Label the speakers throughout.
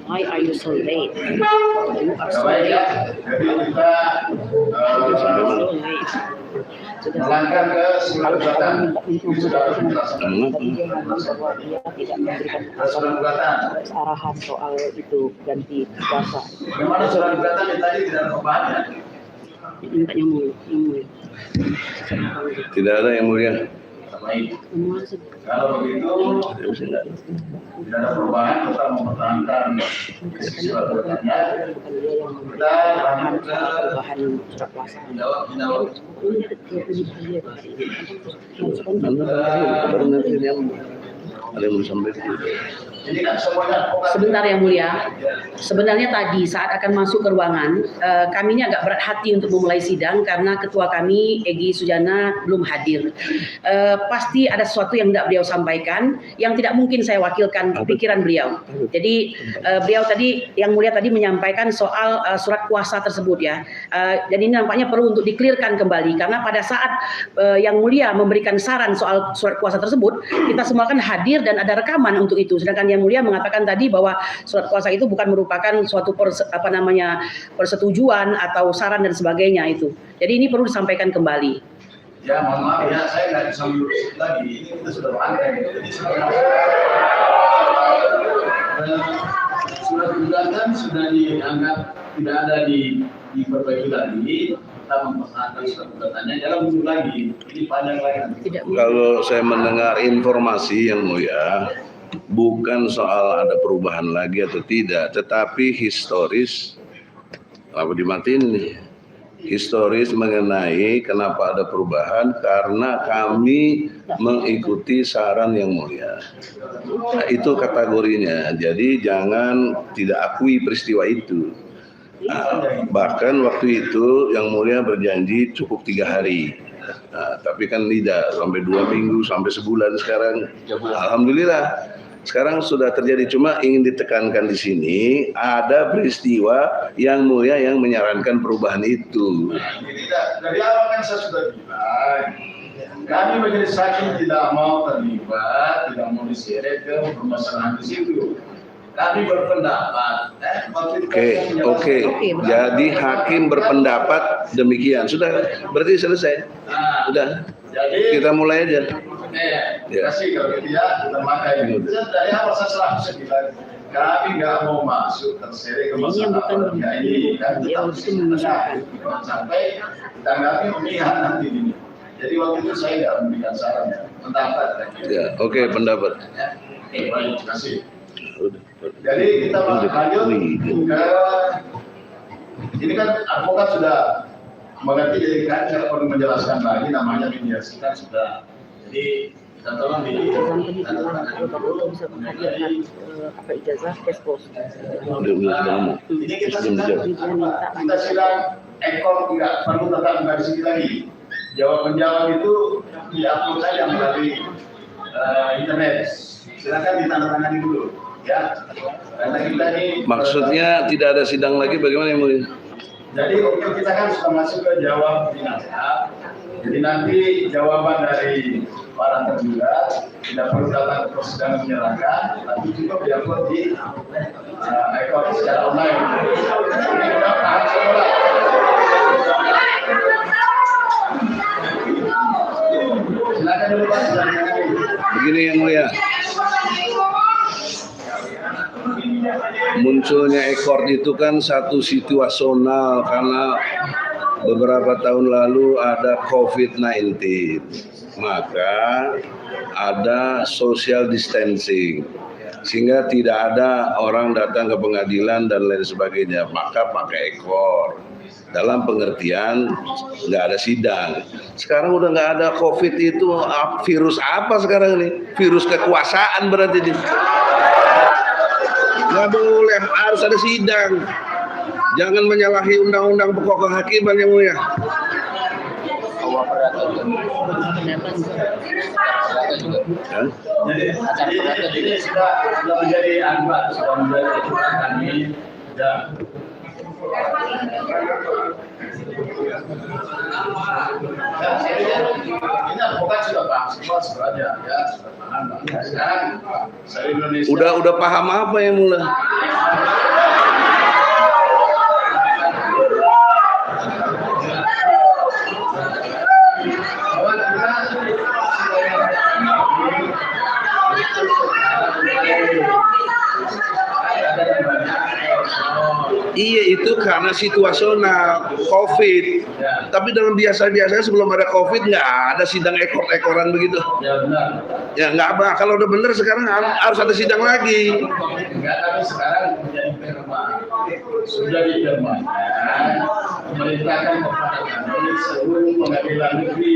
Speaker 1: Why are you so late? You are so
Speaker 2: Baik ya,
Speaker 1: late.
Speaker 2: jadi kita
Speaker 1: So late. Sudah
Speaker 2: melangkah ke surat
Speaker 1: kalau
Speaker 2: gugatan.
Speaker 1: minta
Speaker 2: Ini sudah
Speaker 1: informasi
Speaker 2: penjelasan.
Speaker 1: tadi dia ngomong bahwa dia tidak memberikan
Speaker 2: Surat gugatan.
Speaker 1: arahan soal itu ganti puasa.
Speaker 2: Bagaimana surat gugatan yang tadi tidak ada perubahannya?
Speaker 1: Minta yang mulia.
Speaker 3: Tidak ada yang mulia.
Speaker 2: Baik.
Speaker 1: Semua sudah.
Speaker 2: Kalau begitu tidak ada perubahan, kita mempertahankan isi surat gugatannya.
Speaker 1: Bukan dia yang memberikan
Speaker 2: Kita
Speaker 1: arahan
Speaker 2: lanjut ke
Speaker 1: soal perubahan surat puasa.
Speaker 2: jawab.
Speaker 3: Baru nanti yang ada yang mau disampaikan.
Speaker 2: Ini kan semuanya
Speaker 1: Sebentar yang mulia. Sebenarnya tadi saat akan masuk ke ruangan, kami ini agak berat hati untuk memulai sidang karena ketua kami Egy Sujana belum hadir. Pasti ada sesuatu yang tidak beliau sampaikan, yang tidak mungkin saya wakilkan pikiran beliau. Jadi beliau tadi, yang mulia tadi menyampaikan soal surat kuasa tersebut ya. Dan ini nampaknya perlu untuk diklirkan kembali karena pada saat yang mulia memberikan saran soal surat kuasa tersebut, kita semua kan hadir dan ada rekaman untuk itu. Sedangkan yang mulia mengatakan tadi bahwa surat kuasa itu bukan merupakan suatu persetujuan atau saran dan sebagainya itu. Jadi ini perlu disampaikan kembali.
Speaker 2: Ya, mohon maaf ya, saya nggak bisa meluruskan lagi. Ini kita sudah berangkat. Jadi surat gugatan sudah dianggap tidak ada diperbaiki lagi. Kita mempertahankan surat gugatannya, jangan mundur lagi. Ini panjang lagi nanti.
Speaker 3: Kalau saya mendengar informasi yang mulia, bukan soal ada perubahan lagi atau tidak, tetapi historis, apa dimatiin nih? Historis mengenai kenapa ada perubahan karena kami mengikuti saran yang mulia. Nah, itu kategorinya. Jadi jangan tidak akui peristiwa itu. Nah, bahkan waktu itu yang mulia berjanji cukup 3 hari. Nah, tapi kan tidak sampai 2 minggu, sampai sebulan sekarang. Alhamdulillah. Sekarang sudah terjadi, cuma ingin ditekankan di sini ada peristiwa yang mulia yang menyarankan perubahan itu.
Speaker 2: Dari awal kan saya sudah bilang, kami majelis hakim tidak mau terlibat, tidak mau diseret ke permasalahan di situ. Kami berpendapat.
Speaker 3: Oke. Jadi hakim berpendapat demikian. Sudah, berarti selesai. Sudah.
Speaker 2: Jadi
Speaker 3: kita mulai aja.
Speaker 2: Terima kasih kalau gitu ya, kita pakai itu. Dari awal saya selalu bilang, kami nggak mau masuk terseret ke masalah ini kan kita sampai ditanggapi memihak nanti ini. Jadi waktu itu saya nggak memberikan saran ya, pendapat.
Speaker 3: Ya, oke, pendapat.
Speaker 2: Terima kasih. Jadi kita lanjut ke ini kan advokat sudah mengerti, jadi kan saya perlu menjelaskan lagi, namanya mediasi kan sudah. Jadi kita tolong di
Speaker 1: bisa menghadirkan apa ijazah ekspos.
Speaker 2: Ini kita sidang ekor tidak perlu tetap di sini lagi. Jawab-menjawab itu diupload saja melalui internet. Silakan ditandatangani dulu. Ya, karena kita ini
Speaker 3: maksudnya tidak ada sidang lagi, bagaimana yang mulia?
Speaker 2: Jadi kita kan sudah masuk ke jawab jenazah. Jadi nanti jawaban dari para tergugat tidak perlu datang ke persidangan menyerahkan, tapi juga diupload di ekor secara online. Ini sudah paham semua. Silakan dulu Pak.
Speaker 3: Begini yang mulia. Munculnya ekor itu kan satu situasional karena beberapa tahun lalu ada COVID-19, maka ada social distancing sehingga tidak ada orang datang ke pengadilan dan lain sebagainya, maka pakai ekor dalam pengertian nggak ada sidang. Sekarang udah nggak ada COVID, itu virus apa sekarang ini? Virus kekuasaan berarti ini. Nggak boleh, harus ada sidang. Jangan menyalahi undang-undang pokok kehakiman yang mulia.
Speaker 2: Jadi sudah menjadi anggap, sudah menjadi kami dan ini advokat sudah paham semua sebenarnya ya, sudah paham. Sekarang
Speaker 3: Udah paham apa yang mulai? Iya, itu karena situasional COVID. Tapi dalam biasa-biasanya sebelum ada COVID nggak ada sidang ekor-ekoran begitu.
Speaker 2: Ya benar.
Speaker 3: Ya nggak apa. Kalau udah bener sekarang harus ada sidang lagi.
Speaker 2: Enggak, tapi sekarang menjadi firman. Sudah difirmankan, memerintahkan kepada kami seluruh pengadilan negeri.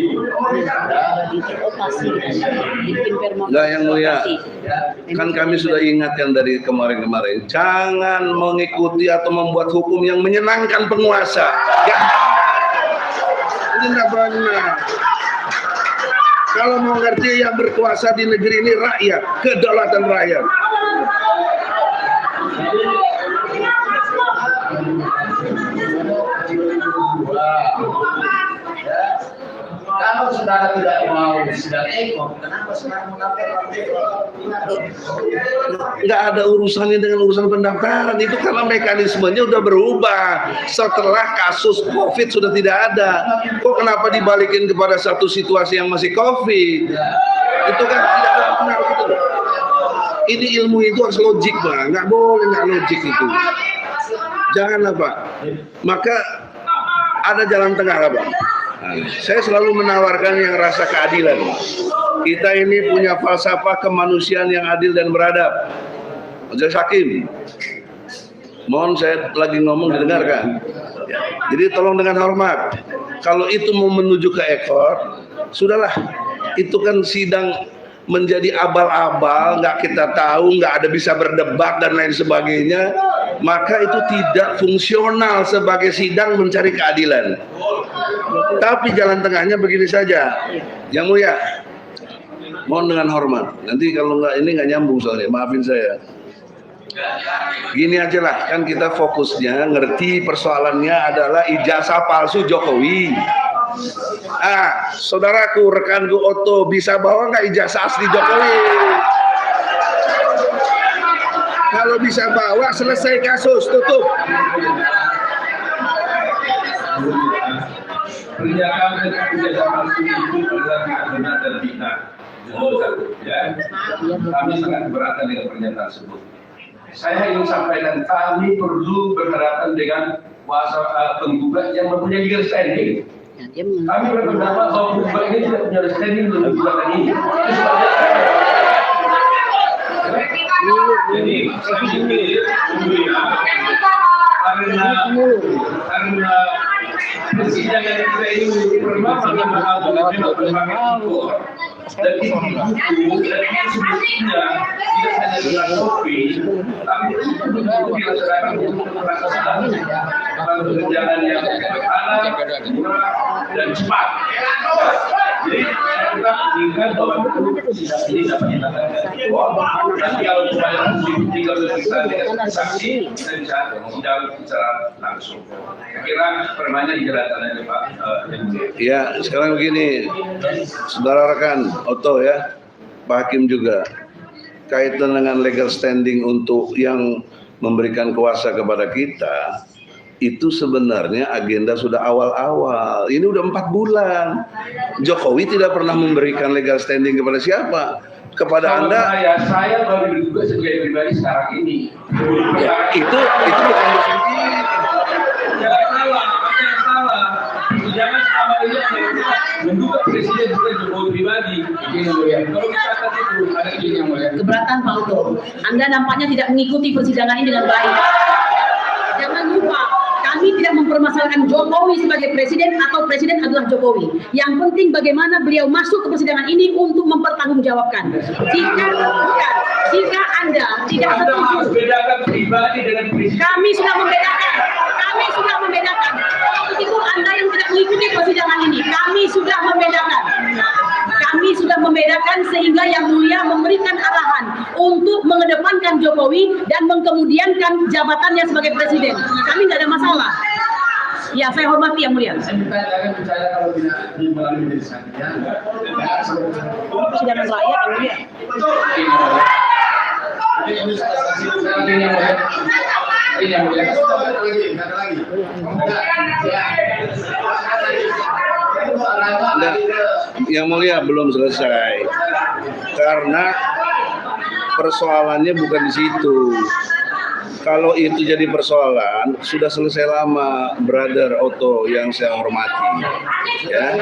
Speaker 3: Enggak, yang mulia. Kan kami sudah ingatkan dari kemarin-kemarin, jangan mengikuti atau membuat hukum yang menyenangkan penguasa. Ya, ini tidak benar. Kalau mau ngerti yang berkuasa di negeri ini rakyat, kedaulatan rakyat.
Speaker 2: Kalau saudara tidak mau sidang ekor, kenapa saudara mengatakan
Speaker 3: Nggak ada urusannya dengan urusan pendaftaran, itu karena mekanismenya udah berubah setelah kasus COVID sudah tidak ada. Kok kenapa dibalikin kepada satu situasi yang masih COVID? Itu kan tidak benar gitu. Ini ilmu itu harus logik, Bang. Nggak boleh nggak logik itu. Janganlah, Pak. Maka ada jalan tengah lah, Bang. Nah, saya selalu menawarkan yang rasa keadilan. Kita ini punya falsafah kemanusiaan yang adil dan beradab. Majelis Hakim, mohon saya lagi ngomong didengarkan. Ya, jadi tolong dengan hormat. Kalau itu mau menuju ke ekor, sudahlah. Itu kan sidang menjadi abal-abal, nggak kita tahu, nggak ada bisa berdebat dan lain sebagainya. Maka itu tidak fungsional sebagai sidang mencari keadilan. Tapi jalan tengahnya begini saja, Yang Mulia, mohon dengan hormat. Nanti kalau nggak ini nggak nyambung soalnya, maafin saya. Gini aja lah, kan kita fokusnya ngerti persoalannya adalah ijazah palsu Jokowi. Saudaraku, rekanku Otto, bisa bawa nggak ijazah asli Jokowi? Kalau bisa bawa, selesai kasus, tutup.
Speaker 4: Pernyataan ijazah palsu itu adalah kebenaran kita. Ya, kami sangat keberatan dengan pernyataan tersebut. Saya ingin sampaikan, kami perlu berhadapan dengan kuasa penggugat yang mempunyai legal standing. Kami berpendapat bahwa penggugat ini tidak punya standing untuk gugatan ini. Jadi, saya pikir karena persidangan kita ini memiliki berbagai hal dan berbagai faktor. Dan itu sebetulnya tidak hanya dengan kopi, tapi itu dirasakan untuk melaksanakan pekerjaan yang sederhana, murah, dan cepat. Jadi kita inginkan bahwa ini dapat dilakukan. Nanti kalau supaya tinggal berpisah dengan saksi, kita bisa sidang secara langsung. Kira permainan dijelaskan oleh Pak.
Speaker 3: Ya, sekarang begini, saudara rekan Otto ya, Pak Hakim juga, kaitan dengan legal standing untuk yang memberikan kuasa kepada kita, itu sebenarnya agenda sudah awal-awal. Ini udah 4 bulan. Jokowi tidak pernah memberikan legal standing kepada siapa? Kepada Anda.
Speaker 4: Saya baru bertugas sebagai pribadi sekarang ini.
Speaker 3: Ya, itu bukan maksud ini.
Speaker 4: Jangan salah, makanya salah. Jangan selama ini menduga presiden bukan Jokowi pribadi. Kalau kita itu ada ini yang mulia.
Speaker 1: Keberatan Pak Otto, Anda nampaknya tidak mengikuti persidangan ini dengan baik. Jangan lupa, kami tidak mempermasalahkan Jokowi sebagai presiden atau presiden adalah Jokowi. Yang penting bagaimana beliau masuk ke persidangan ini untuk mempertanggungjawabkan. Jika Anda tidak setuju,
Speaker 4: bedakan pribadi dengan presiden.
Speaker 1: kami sudah membedakan. Kalau begitu Anda yang tidak mengikuti persidangan ini, kami sudah membedakan sehingga Yang Mulia memberikan arahan untuk mengedepankan Jokowi dan mengkemudiankan jabatannya sebagai presiden. Kami tidak ada masalah. Ya, saya hormati Yang Mulia.
Speaker 2: Saya minta jangan bicara kalau tidak melalui diri saya.
Speaker 1: Persidangan rakyat Yang Mulia.
Speaker 2: Ini yang mulia.
Speaker 3: Nah, Yang Mulia belum selesai karena persoalannya bukan di situ. kalau itu jadi persoalan, sudah selesai lama, Brother Otto yang saya hormati. Ya.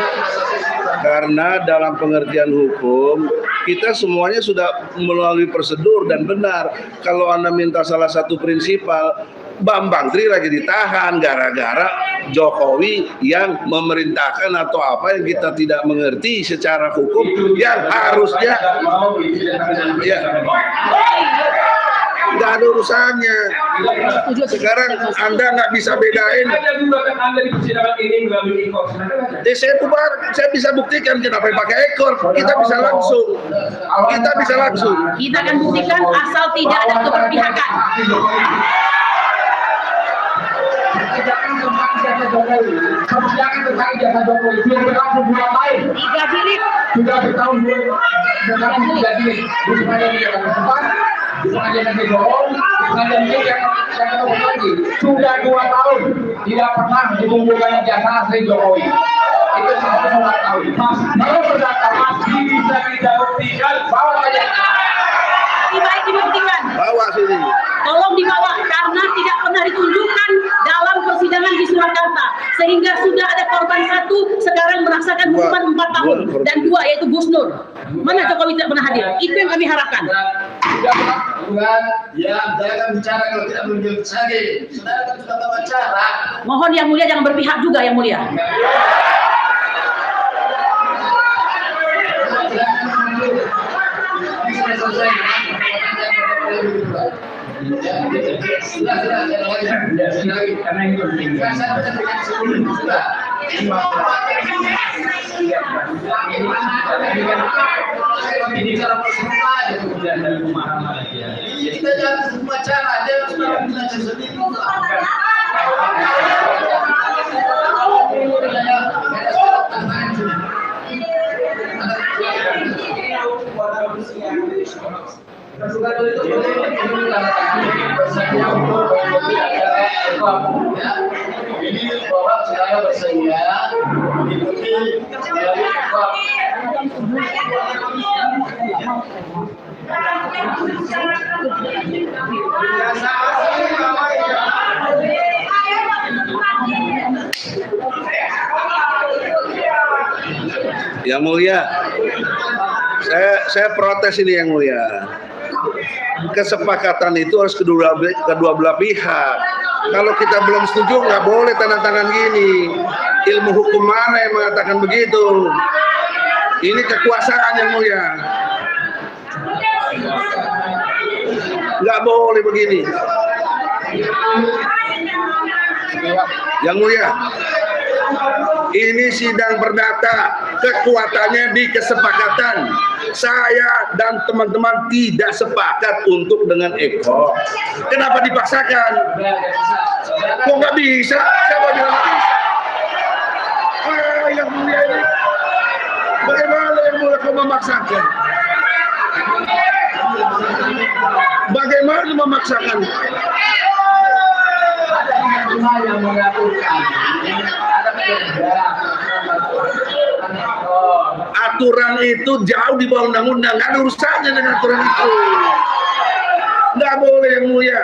Speaker 3: Karena dalam pengertian hukum, kita semuanya sudah melalui prosedur dan benar. Kalau Anda minta salah satu prinsipal, Bambang Tri lagi ditahan gara-gara Jokowi yang memerintahkan atau apa yang kita tidak mengerti secara hukum yang harusnya ya nggak ada urusannya. Sekarang Anda nggak bisa bedain. Saya bisa buktikan kenapa pakai ekor. Kita bisa langsung.
Speaker 1: Kita akan buktikan asal tidak ada keberpihakan.
Speaker 5: Jangan tentang jasa Jokowi. Sudah berlangsung bulan lain.
Speaker 1: 3 jilid.
Speaker 5: Sudah bertahun berlangsung 3 jilid. Di pengadilan yang keempat, di pengadilan negeri Jorong, di pengadilan negeri yang keempat lagi. Sudah 2 tahun tidak pernah dikumpulkan jasa asli Jokowi. Itu semua tahun. Kalau berdata masih bisa kita buktikan, bawa saja.
Speaker 1: Lebih baik dibuktikan.
Speaker 3: Bawa sini.
Speaker 1: Tolong dibawa karena tidak pernah ditunjukkan dalam persidangan di Surakarta, sehingga sudah ada korban 1 sekarang merasakan hukuman 4 tahun dan 2 yaitu Gus Nur. Mana Jokowi tidak pernah hadir? Itu yang kami harapkan.
Speaker 2: Bukan, ya jangan bicara kalau tidak menunjuk lagi. Saudara kan sudah bicara.
Speaker 1: Mohon Yang Mulia jangan berpihak juga Yang Mulia.
Speaker 2: Ini cara persoalan kita jangan berbicara dia sudah bilang sendiri. Ini orang saya bersedia mengikuti
Speaker 3: Yang Mulia, saya protes ini Yang Mulia. Kesepakatan itu harus kedua belah pihak. Kalau kita belum setuju nggak boleh tanda tangan gini. Ilmu hukum mana yang mengatakan begitu? Ini kekuasaan Yang Mulia. Nggak boleh begini. Yang Mulia, ini sidang perdata, kekuatannya di kesepakatan. Saya dan teman-teman tidak sepakat untuk dengan ekor. Kenapa dipaksakan? Kok nggak bisa? Siapa bilang nggak bisa? Yang Mulia ini, bagaimana Yang Mulia kau memaksakan? Bagaimana memaksakan?
Speaker 5: Yang mengatakan
Speaker 3: aturan itu jauh di bawah undang-undang, nggak ada urusannya dengan aturan itu. Nggak boleh Yang Mulia.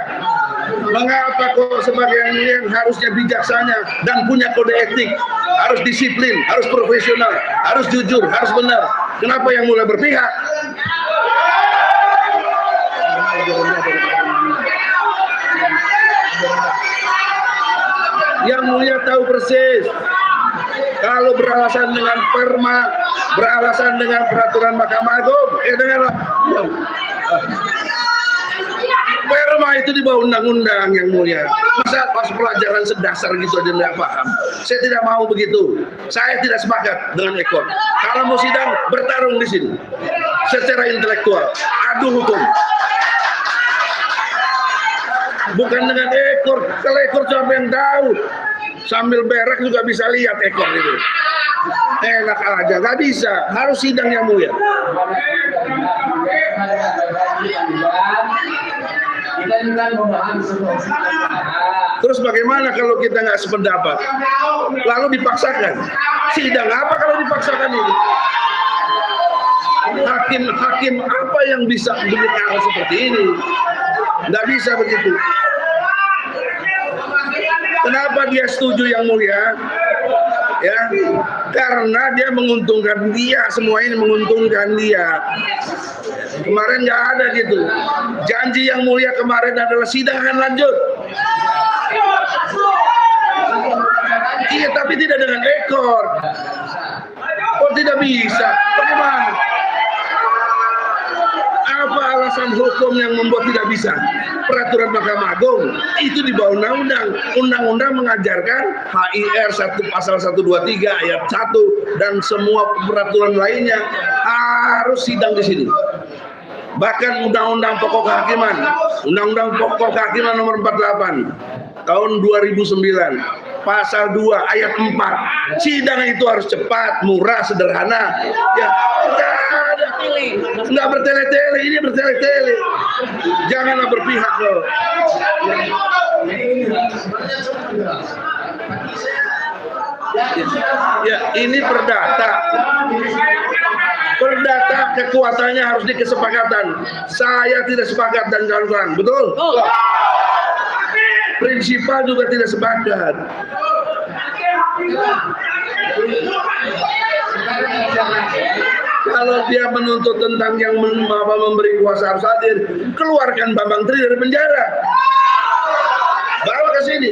Speaker 3: Mengapa kok sebagai Yang Mulia yang harusnya bijaksana dan punya kode etik, harus disiplin, harus profesional, harus jujur, harus benar. Kenapa Yang Mulia berpihak? Yang Mulia tahu persis kalau beralasan dengan perma, beralasan dengan peraturan Mahkamah Agung, dengarlah. Perma itu di bawah undang-undang Yang Mulia. Masa pas pelajaran sedasar gitu aja nggak paham? Saya tidak mau begitu. Saya tidak sepakat dengan ekor. Kalau mau sidang bertarung di sini secara intelektual, adu hukum. Bukan dengan ekor. Kalau ekor siapa yang tahu? Sambil berak juga bisa lihat ekor itu. Enak aja, nggak bisa. Harus sidang Yang Mulia.
Speaker 5: kita juga memahami situasi.
Speaker 3: Terus bagaimana kalau kita nggak sependapat? Lalu dipaksakan. Sidang apa kalau dipaksakan ini? Hakim apa yang bisa berbicara seperti ini? Nggak bisa begitu.
Speaker 6: Kenapa dia setuju yang mulia? Ya, karena dia menguntungkan dia, semua ini menguntungkan dia. Kemarin nggak ada gitu. Janji yang mulia kemarin adalah sidang akan lanjut. Iya, tapi tidak dengan ekor. Oh, tidak bisa. Bagaimana? Apa alasan hukum yang membuat tidak bisa? Peraturan Mahkamah Agung itu di bawah undang-undang. Undang-undang mengajarkan HIR 1 pasal 123 ayat 1 dan semua peraturan lainnya harus sidang di sini. Bahkan Undang-Undang Pokok Kehakiman, Undang-Undang Pokok Kehakiman nomor 48 tahun 2009, pasal 2 ayat 4, sidang itu harus cepat, murah, sederhana. Ya, nggak bertele-tele, ini bertele-tele. Janganlah berpihak loh. Ya, ini perdata. Perdata kekuatannya harus dikesepakatan. Saya tidak sepakat dan kawan-kawan, betul? Prinsipal juga tidak sepakat. Kalau dia menuntut tentang yang memberi kuasa harus hadir, keluarkan Bambang Tri dari penjara, bawa ke sini,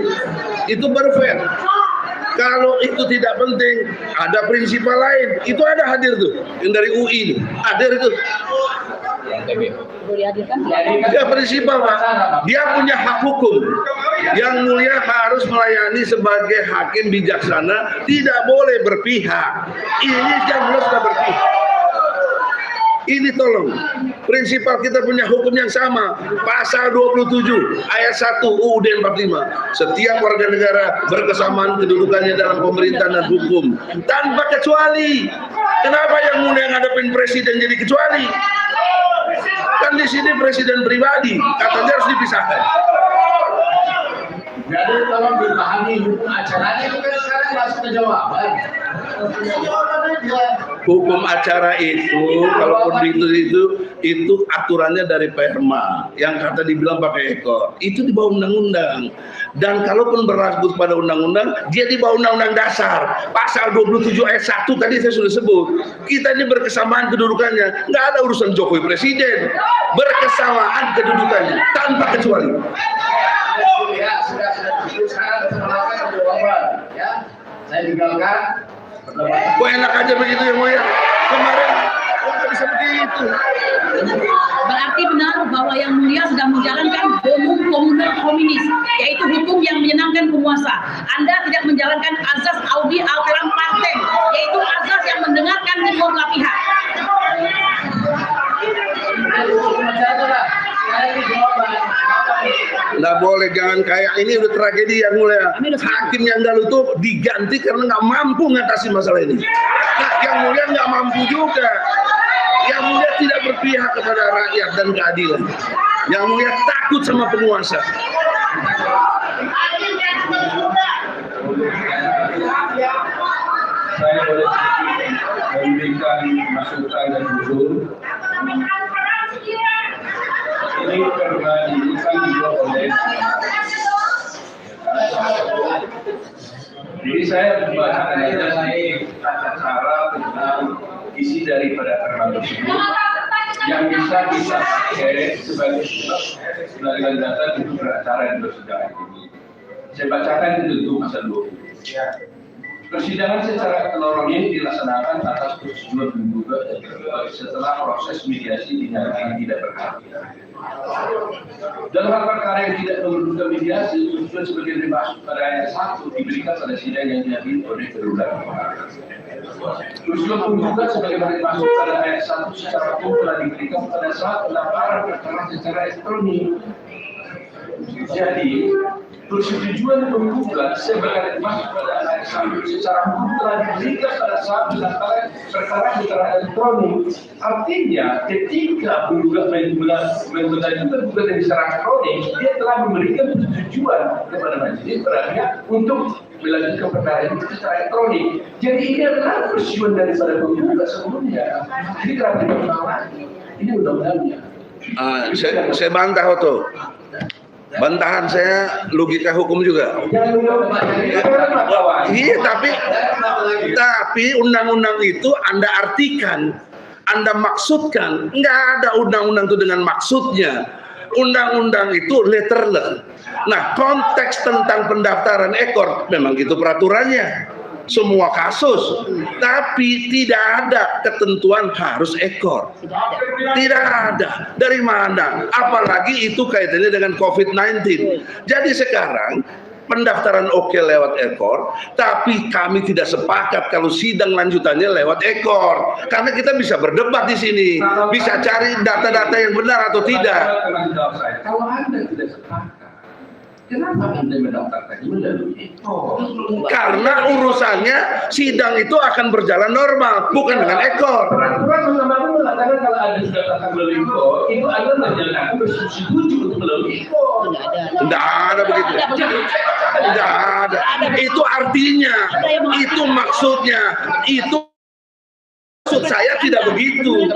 Speaker 6: itu baru fair. Kalau itu tidak penting, ada prinsipal lain, itu ada hadir tuh, yang dari UI, hadir itu. Ya prinsipal Pak, dia punya hak hukum. Yang mulia harus melayani sebagai hakim bijaksana, tidak boleh berpihak. Ini jam sudah berpihak. Ini tolong, prinsipal kita punya hukum yang sama. Pasal 27 ayat 1 UUD 45. Setiap warga negara berkesamaan kedudukannya dalam pemerintahan dan hukum tanpa kecuali. Kenapa yang mulia ngadepin presiden jadi kecuali? Kan di sini presiden pribadi, katanya harus dipisahkan.
Speaker 5: Jadi tolong dipahami hukum acaranya itu kan sekarang masuk ke jawaban.
Speaker 6: Hukum acara itu, kalaupun itu aturannya dari Perma, yang kata dibilang pakai ekor, itu di bawah undang-undang. Dan kalaupun berlaku pada undang-undang, dia di bawah undang-undang dasar. Pasal 27 ayat 1 tadi saya sudah sebut. Kita ini berkesamaan kedudukannya, nggak ada urusan Jokowi presiden, berkesamaan kedudukannya tanpa kecuali.
Speaker 5: Ya sudah sekarang melakukan jawaban. Ya, saya tinggalkan.
Speaker 6: Kok enak aja begitu ya Moya? Kemarin nggak bisa begitu.
Speaker 1: Berarti benar bahwa yang mulia sedang menjalankan hukum komunal komunis, yaitu hukum yang menyenangkan penguasa. Anda tidak menjalankan azas audi al kalam partem, yaitu azas yang mendengarkan kedua belah pihak.
Speaker 6: Nggak boleh, jangan kayak ini udah tragedi yang mulia. Hakim yang dahulu itu diganti karena nggak mampu ngatasi masalah ini. Nah, yang mulia nggak mampu juga. Yang mulia tidak berpihak kepada rakyat dan keadilan. Yang mulia takut sama penguasa.
Speaker 4: Saya boleh memberikan masukan dan usul. Ini pernah diusulkan juga oleh. Jadi saya membacakan aja tata cara tentang isi daripada perma tersebut yang bisa kita pakai sebagai data untuk acara yang persidangan ini. Saya bacakan itu pasal 20. Persidangan secara kronologis dilaksanakan atas prosedur tergugat setelah proses mediasi dinyatakan tidak berhasil. Dalam hal perkara yang tidak memerlukan mediasi, tujuan sebagai dimaksud pada ayat 1 diberikan pada sidang yang dihadiri oleh kedua pihak. Tujuan penggugat sebagaimana dimaksud pada ayat 1 secara hukum telah diberikan pada saat pendaftaran perkara secara elektronik. Jadi, persetujuan penggugat sebagaimana dimaksud pada ayat 1 secara hukum telah diberikan pada saat pendaftaran perkara secara elektronik. Artinya, ketika penggugat mengajukan gugatan secara elektronik, dia telah memberikan persetujuan kepada majelis peradilan untuk melanjutkan perkara itu secara elektronik. Jadi ini adalah persetujuan daripada penggugat sebelumnya. Jadi kenapa diulang lagi? Ini undang-undangnya.
Speaker 6: Saya bantah Oto. Bantahan saya logika hukum juga. Iya, tapi undang-undang itu Anda artikan, Anda maksudkan. Nggak ada undang-undang itu dengan maksudnya. Undang-undang itu letterless. Nah, konteks tentang pendaftaran ekor memang gitu peraturannya. Semua kasus, tapi tidak ada ketentuan harus ekor. Tidak ada. Dari mana? Apalagi itu kaitannya dengan COVID-19. Jadi sekarang pendaftaran oke lewat ekor, tapi kami tidak sepakat kalau sidang lanjutannya lewat ekor. Karena kita bisa berdebat di sini, bisa cari data-data yang benar atau tidak.
Speaker 5: Kalau Anda tidak sepakat, kenapa Anda mendaftarkan melalui ekor?
Speaker 6: Karena urusannya sidang itu akan berjalan normal, bukan dengan ekor.
Speaker 5: Peraturan Mahkamah Agung mengatakan kalau Anda sudah daftar melalui ekor, itu Anda menjalankan bersetuju untuk melalui ekor.
Speaker 6: Tidak ada begitu. Tidak ada. Itu artinya, itu maksudnya, itu maksud saya tidak begitu.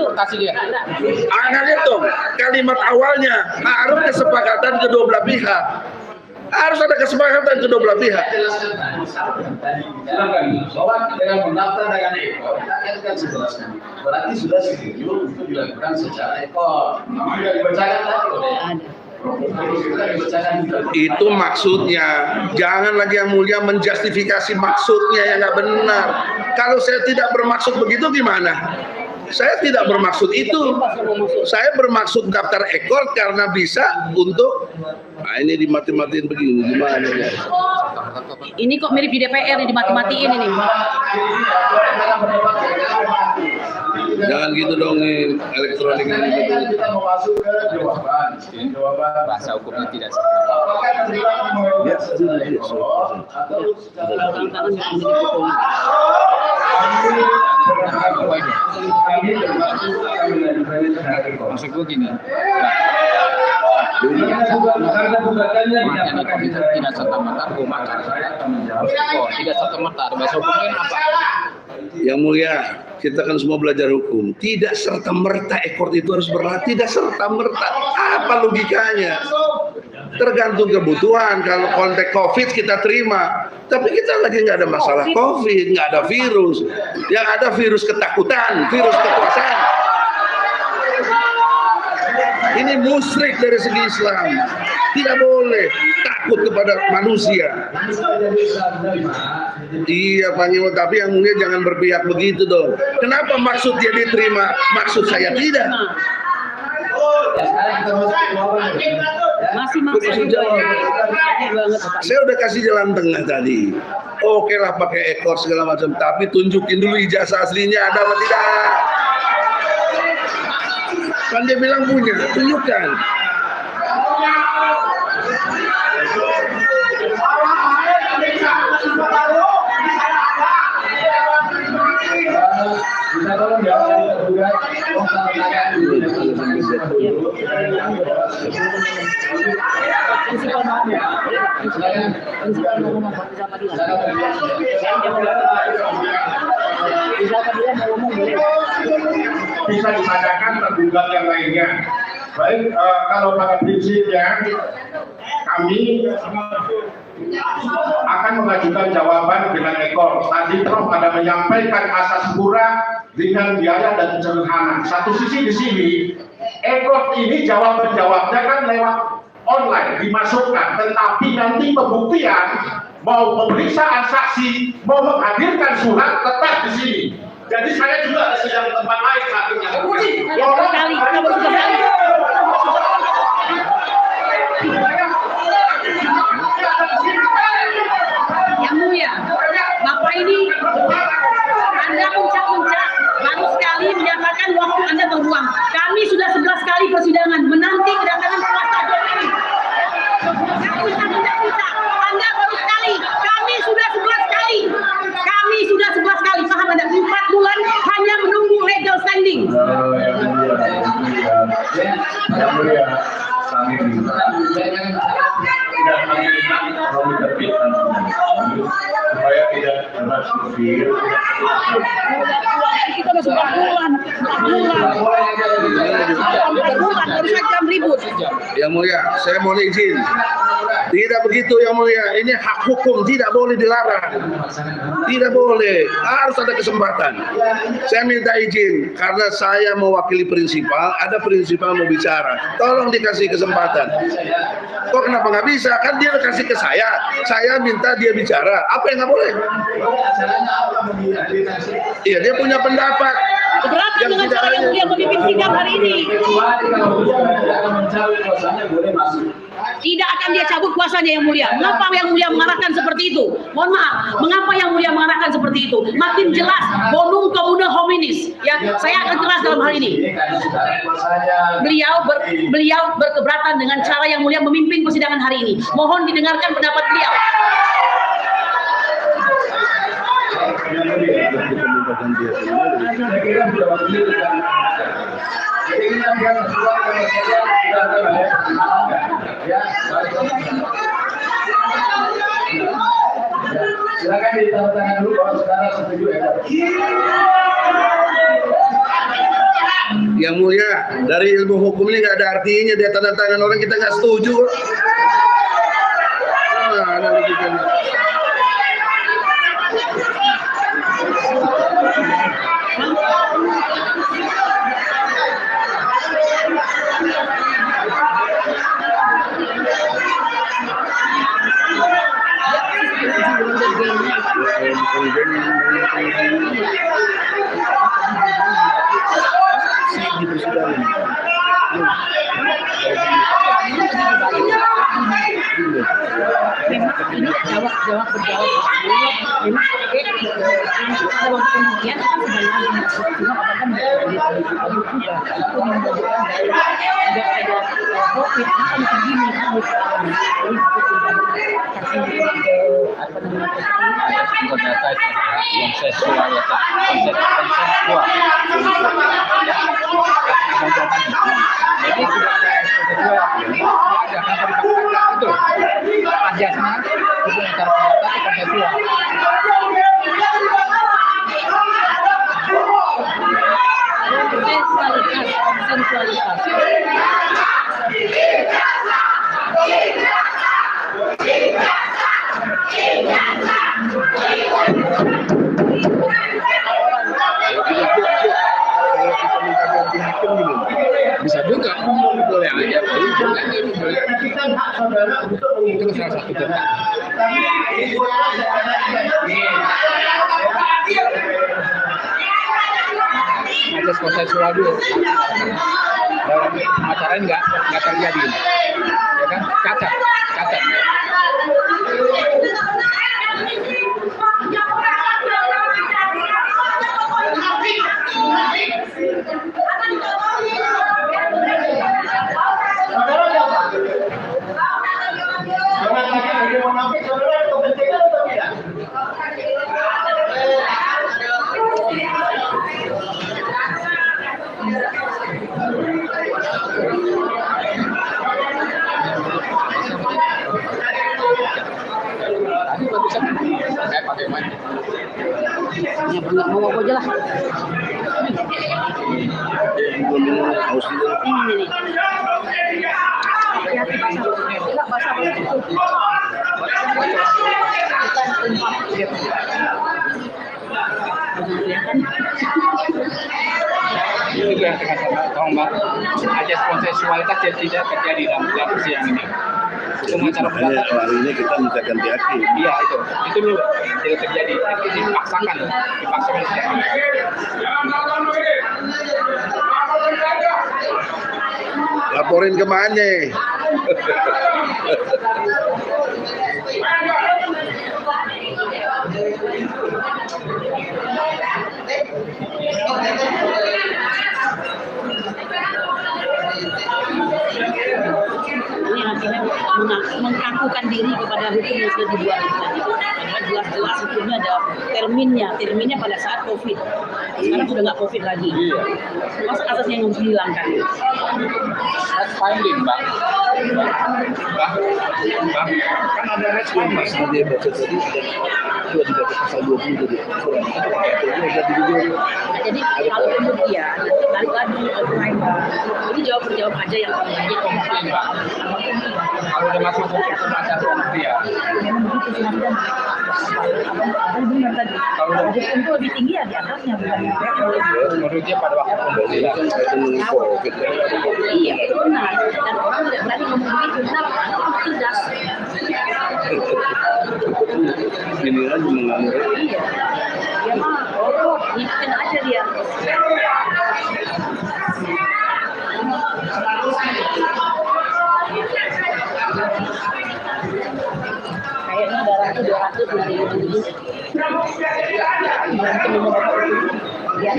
Speaker 6: Anda lihat dong, kalimat awalnya harus kesepakatan kedua belah pihak. Harus ada kesepakatan kedua belah pihak.
Speaker 2: Silakan bahwa dengan mendaftar dengan ekor, rakyat kan jelaskan. Berarti sudah setuju untuk dilakukan secara ekor. Tidak dibacakan lagi oleh
Speaker 6: itu maksudnya. Jangan lagi yang mulia menjustifikasi maksudnya yang nggak benar. Kalau saya tidak bermaksud begitu gimana? Saya tidak bermaksud itu. Saya bermaksud daftar ekor karena bisa untuk ini dimati-matiin begini gimana ya?
Speaker 1: Ini kok mirip di DPR nih, dimati-matiin ini.
Speaker 6: Jangan gitu dong nih elektronik ini.
Speaker 2: Kita mau masuk ke jawaban.
Speaker 7: Bahasa hukumnya tidak
Speaker 2: Apakah kita mengambil secara ekor atau secara
Speaker 7: maksud gue gini.
Speaker 5: Karena gugatannya didaftarkan
Speaker 7: Tidak serta-merta maka saya akan menjawab ekor. Tidak serta-merta. Bahasa hukumnya apa?
Speaker 6: Yang mulia, kita kan semua belajar hukum. Tidak serta-merta ekor itu harus berlaku. Tidak serta-merta. Apa logikanya? Tergantung kebutuhan. Kalau konteks COVID kita terima. Tapi kita lagi nggak ada masalah COVID, nggak ada virus. Yang ada virus ketakutan, virus kekuasaan. Ini musyrik dari segi Islam. Tidak boleh takut kepada manusia. Iya Pak Nyiwo, tapi yang mulia jangan berpihak begitu dong. Kenapa maksud dia diterima, maksud saya tidak?
Speaker 1: Masih
Speaker 6: Saya udah kasih jalan tengah tadi. Oke lah pakai ekor segala macam, tapi tunjukin dulu ijazah aslinya ada apa tidak. Kan dia bilang punya, tunjukkan.
Speaker 5: Bisa tolong ya, tergugat.
Speaker 2: Bisa ditanyakan tergugat yang lainnya. Baik, kalau pada prinsipnya kami akan mengajukan jawaban dengan ekor. Tadi Prof ada menyampaikan asas murah dengan biaya dan sederhana. Satu sisi di sini, ekor ini jawaban-jawabnya kan lewat online dimasukkan, tetapi nanti pembuktian mau pemeriksaan saksi, mau menghadirkan surat tetap di sini. Jadi saya juga sedang tempat lain saat ini.
Speaker 1: Yang mulia, Bapak ini Anda puncak-puncak baru sekali menyatakan waktu Anda terbuang. Kami sudah 11 kali persidangan menanti kedatangan kuasa Jokowi. Puncak-puncak, Anda baru sekali. Kami sudah 11 kali. Kami sudah 11 kali. Paham Anda? 4 bulan hanya menunggu legal standing.
Speaker 2: Yang mulia, kami minta tidak mengingat kalau diterbitkan supaya tidak termasuk
Speaker 1: Kita sudah 11 bulan. Bukan, baru jam ribut.
Speaker 6: Yang mulia, saya mohon izin. Tidak begitu yang mulia. Ini hak hukum, tidak boleh dilarang. Tidak boleh, harus ada kesempatan. Saya minta izin karena saya mewakili prinsipal. Ada prinsipal mau bicara. Tolong dikasih kesempatan. Kok kenapa nggak bisa? Kan dia kasih ke saya. Saya minta dia bicara. Apa yang nggak boleh? Iya, dia punya pendapat.
Speaker 1: Keberatan dengan cara yang mulia memimpin sidang hari ini. Tidak akan dia cabut kuasanya yang mulia. Mengapa yang mulia mengarahkan seperti itu? Mohon maaf, mengapa yang mulia mengarahkan seperti itu? Makin jelas bonum comune hominis. Ya, saya akan keras dalam hal ini. Beliau berkeberatan dengan cara yang mulia memimpin persidangan hari ini. Mohon didengarkan pendapat beliau.
Speaker 5: Silakan ditanda dulu kalau saudara setuju ya.
Speaker 6: Yang mulia, dari ilmu hukum ini nggak ada artinya dia tanda tangan orang kita nggak setuju. Nah, ada begitu.
Speaker 7: Bisa juga, boleh aja. Itu salah satu tentang. Ajas konsensual dulu. Dalam pemacaran nggak terjadi, ya kan? Cacat. Saya pakai mana?
Speaker 1: Ya, nggak mau apa aja lah. Ini nih.
Speaker 7: Itu yang tolong Mbak, ajas konsensualitas tidak terjadi dalam persidangan ini. Itu cara
Speaker 3: Makanya hari ini kita minta ganti hakim.
Speaker 7: Iya itu dulu tidak terjadi, dipaksakan.
Speaker 6: Laporin kemana?
Speaker 1: Ini akhirnya mengkakukan diri kepada hukum yang sudah dibuat tadi. Padahal jelas-jelas hukumnya ada terminnya pada saat COVID. Sekarang sudah nggak COVID lagi. Masa asasnya yang harus dihilangkan?
Speaker 7: That's finding, Bang. Kan ada respon
Speaker 3: Mas dia baca tadi
Speaker 7: juga di pasal 20 jadi.
Speaker 1: Jadi kalau kemudian balik lagi ini jawab aja yang paling komplain.
Speaker 7: Kalau udah masuk pasal 20 ya.
Speaker 1: Memang begitu sih dan abang benar tadi. Kalau hukum itu lebih tinggi ya di atasnya bukan
Speaker 7: Menurut dia pada waktu pembelian
Speaker 1: iya itu benar dan orang tidak berani ngomong begitu kenapa? Itu tegas.
Speaker 3: Ini aja mengambil.
Speaker 1: Iya dia mah ikutin aja dia. Kayaknya darahnya 200 lebih. Ya,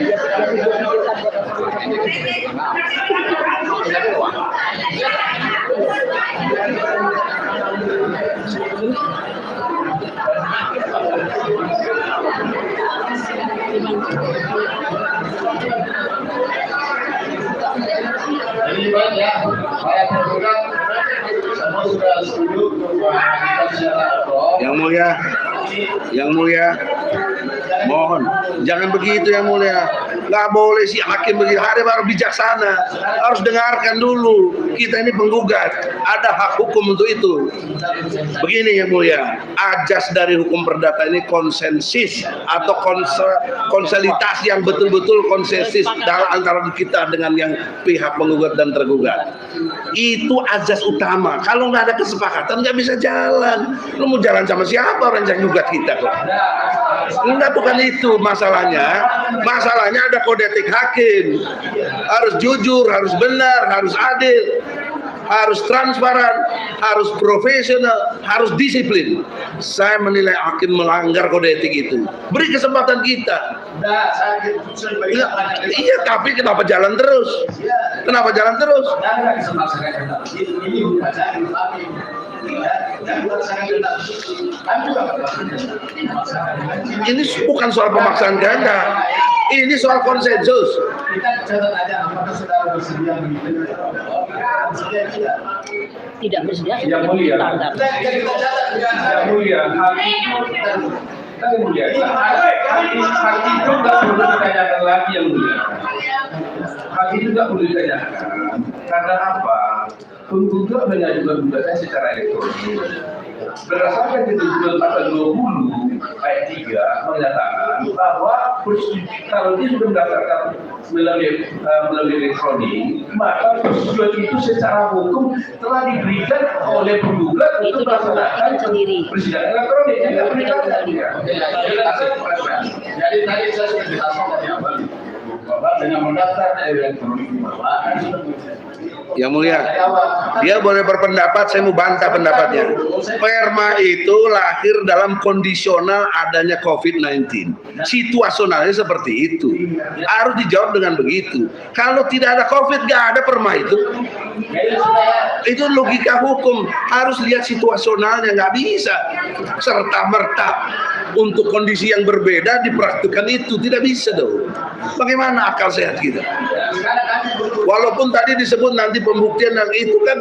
Speaker 2: Jadi baik ya, para penggugat semua sudah setuju kita secara abroad.
Speaker 6: Yang mulia, mohon jangan begitu yang mulia. Nggak boleh si hakim begitu, hari baru bijaksana, harus dengarkan dulu. Kita ini penggugat, ada hak hukum untuk itu. Begini yang mulia, ajas dari hukum perdata ini konsensus atau konsolidasi yang betul-betul konsensus dalam antara kita dengan yang pihak penggugat dan tergugat. Itu ajas utama. Kalau nggak ada kesepakatan nggak bisa jalan. Lu mau jalan sama siapa orang yang gugat kita kok? Enggak, bukan itu masalahnya. Masalahnya ada kode etik hakim. Harus jujur, harus benar, harus adil, harus transparan, harus profesional, harus disiplin. Saya menilai hakim melanggar kode etik itu. Beri kesempatan kita. Iya, tapi kenapa jalan terus? Kenapa jalan terus? Ini bukan soal pemaksaan kehendak. Ini soal konsensus.
Speaker 2: Kita catat aja apakah saudara bersedia begitu?
Speaker 1: tidak bersedia.
Speaker 4: Yang mulia.
Speaker 2: Kita catat
Speaker 4: Yang mulia, hal itu nggak perlu ditanyakan lagi yang mulia. Hal itu nggak perlu ditanyakan. Karena apa? Penggugat mengajukan gugatan secara elektronik. Berdasarkan ketentuan pasal 20 ayat 3 menyatakan bahwa kalau dia sudah mendaftarkan melalui elektronik, maka persetujuan itu secara hukum telah diberikan oleh penggugat untuk melaksanakan persidangan elektronik.
Speaker 2: Jadi tadi saya sudah jelaskan dari awal bahwa dengan mendaftar elektronik
Speaker 6: Yang mulia, dia boleh berpendapat, saya mau bantah pendapatnya. Perma itu lahir dalam kondisional adanya COVID-19. Situasionalnya seperti itu. Harus dijawab dengan begitu. Kalau tidak ada COVID, nggak ada perma itu. Itu logika hukum. Harus lihat situasionalnya, nggak bisa serta-merta untuk kondisi yang berbeda dipraktikkan itu. Tidak bisa dong. Bagaimana akal sehat kita? Walaupun tadi disebut nanti pembuktian dan itu kan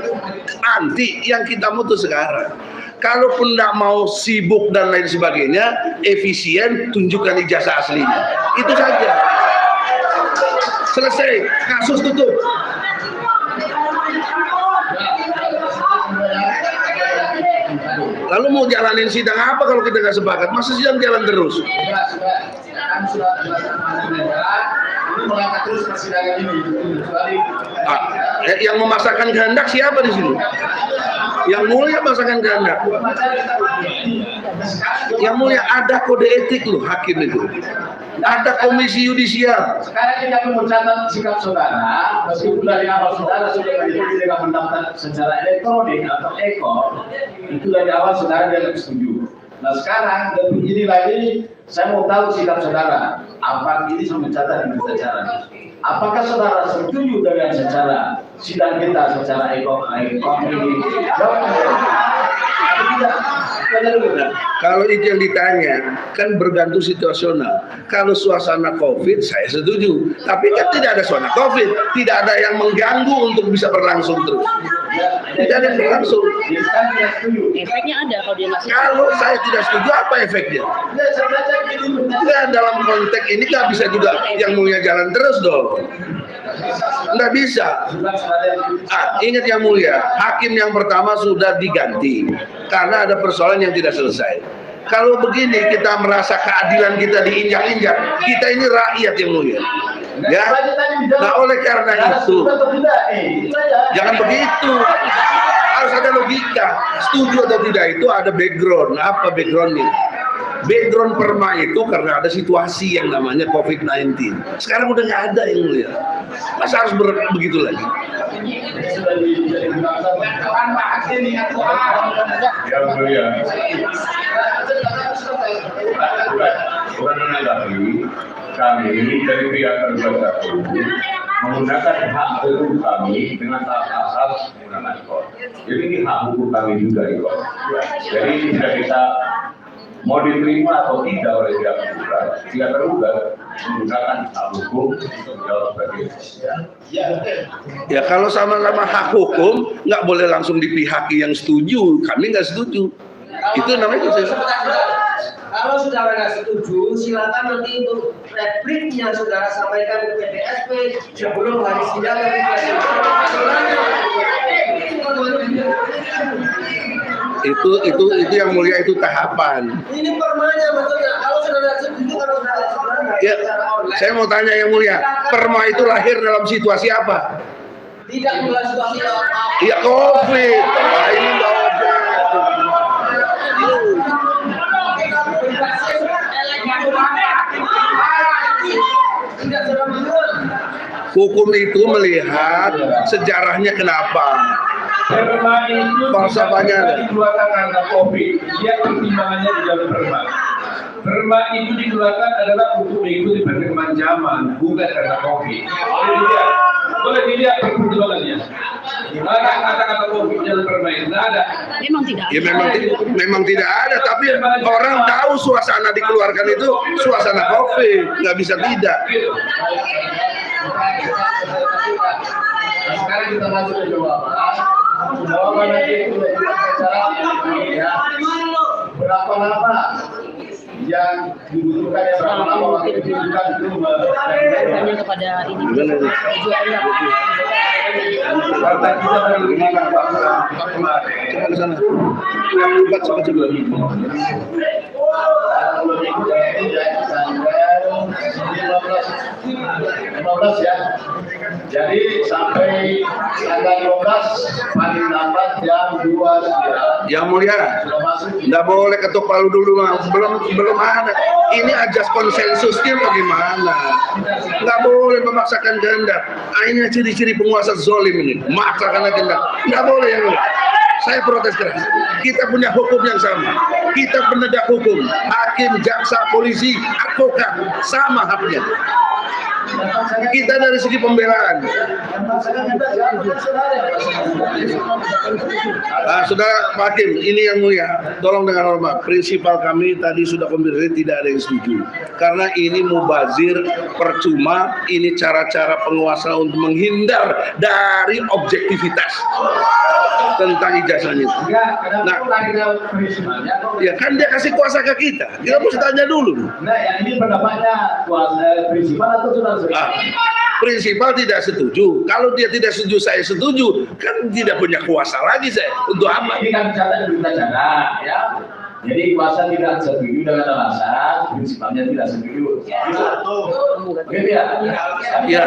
Speaker 6: nanti yang kita mutus sekarang. Kalaupun tidak mau sibuk dan lain sebagainya, efisien, tunjukkan ijazah aslinya. Itu saja. Selesai, kasus tutup. Lalu mau jalanin sidang apa kalau kita nggak sepakat? Masa sidang jalan terus?
Speaker 2: Ini mengangkat terus persidangan ini.
Speaker 6: Yang memaksakan kehendak siapa di sini? Yang mulia memaksakan kehendak. Yang mulia ada kode etik loh hakim itu. Ada komisi yudisial.
Speaker 2: Sekarang kita mencatat sikap saudara, meskipun dari awal saudara sudah tidak mendaftar secara elektronik atau ekor, itu dari awal saudara tidak setuju. Nah sekarang lebih ini lagi, saya mau tahu sikap saudara. Apa ini saya mencatat di berita acara? Apakah saudara setuju dengan secara sidang kita secara ekor ini? Jawab.
Speaker 6: Kalau itu yang ditanya, kan bergantung situasional. Kalau suasana COVID, saya setuju. Tapi kan tidak ada suasana COVID, tidak ada yang mengganggu untuk bisa berlangsung terus. Tidak ada yang berlangsung.
Speaker 1: Efeknya ada kalau dia nggak setuju.
Speaker 6: Kalau saya tidak setuju, apa efeknya? Ya, dalam konteks ini nggak bisa juga yang mulia jalan terus dong. Nggak bisa. Ingat yang mulia, hakim yang pertama sudah diganti karena ada persoalan yang tidak selesai. Kalau begini kita merasa keadilan kita diinjak-injak, kita ini rakyat yang mulia. Ya, nah oleh karena itu, jangan begitu. Harus ada logika. Setuju atau tidak itu ada background. Apa backgroundnya? Background perma itu karena ada situasi yang namanya COVID-19. Sekarang udah nggak ada yang mulia. Masa harus begitu lagi?
Speaker 4: Yang mulia, bukan menanggapi, kami dari pihak tergugat menggunakan hak hukum kami dengan asas menggunakan skor. Jadi ini hak hukum kami juga itu. Jadi tidak bisa mau diterima atau tidak oleh pihak tergugat, pihak tergugat menggunakan hak hukum untuk menjawab sebagai
Speaker 6: Ya kalau sama-sama hak hukum nggak boleh langsung dipihaki yang setuju. Kami nggak setuju. Itu namanya itu.
Speaker 8: Kalau saudara nggak setuju, silakan nanti untuk repliknya saudara sampaikan ke PPSP sebelum hari sidang.
Speaker 6: Itu yang mulia, itu tahapan.
Speaker 8: Ini permanya maksudnya. Kalau saudara setuju, kalau saudara
Speaker 6: Ya, saya mau tanya yang mulia, perma itu lahir dalam situasi apa?
Speaker 8: tidak dalam situasi apa.
Speaker 6: Iya COVID. Nah, ini nggak ada.
Speaker 8: Tidak saudara menurut.
Speaker 6: Hukum itu melihat sejarahnya kenapa.
Speaker 4: perma itu
Speaker 6: Falsafahnya.
Speaker 4: dikeluarkan karena COVID. Dia pertimbangannya di dalam perma. Perma itu dikeluarkan adalah untuk mengikuti perkembangan zaman, bukan karena COVID. Boleh dilihat pertimbangannya. Mana kata-kata COVID dalam perma itu? Nggak ada.
Speaker 1: Memang tidak.
Speaker 6: Ya memang tidak ada, tapi orang tahu suasana dikeluarkan itu suasana COVID, nggak bisa tidak.
Speaker 2: Sekarang kita masuk ke jawaban. Jawaban nanti itu secara ya, berapa lama yang dibutuhkan, ya berapa lama waktu dibutuhkan itu
Speaker 1: Hanya kepada ini.
Speaker 4: Karena kita baru menggunakan waktu kemarin.
Speaker 6: Coba ke sana. Cepat coba.
Speaker 2: kalau diikuti ya tanggal 15 ya. Jadi sampai tanggal 12 paling lambat jam 2 siang.
Speaker 6: Yang mulia,
Speaker 2: Sudah masuk.
Speaker 6: nggak boleh ketuk palu dulu, belum ada. Ini ajas konsensusnya bagaimana? Nggak boleh memaksakan kehendak. Ini ciri-ciri penguasa zolim ini, memaksakan kehendak. Nggak boleh yang mulia. Saya protes keras. Kita punya hukum yang sama. Kita penegak hukum, hakim, jaksa, polisi, advokat, sama haknya. Kita dari segi pembelaan. Saudara Hakim, ini yang mulia, tolong dengan hormat. Prinsipal kami tadi sudah konfirmasi, tidak ada yang setuju. Karena ini mubazir, percuma, ini cara-cara penguasa untuk menghindar dari objektivitas tentang ijazahnya. Nah, ya kan dia kasih kuasa ke kita. Kita mesti tanya dulu.
Speaker 2: Nah, yang ini pendapatnya kuasa prinsipal atau saudara?
Speaker 6: Prinsipal tidak setuju. Kalau dia tidak setuju, saya setuju. Kan tidak punya kuasa lagi saya. Untuk apa?
Speaker 2: Ini kan catat berita acara, ya. Jadi kuasa tidak setuju dengan alasan prinsipalnya tidak setuju. Begitu ya?
Speaker 6: Ya.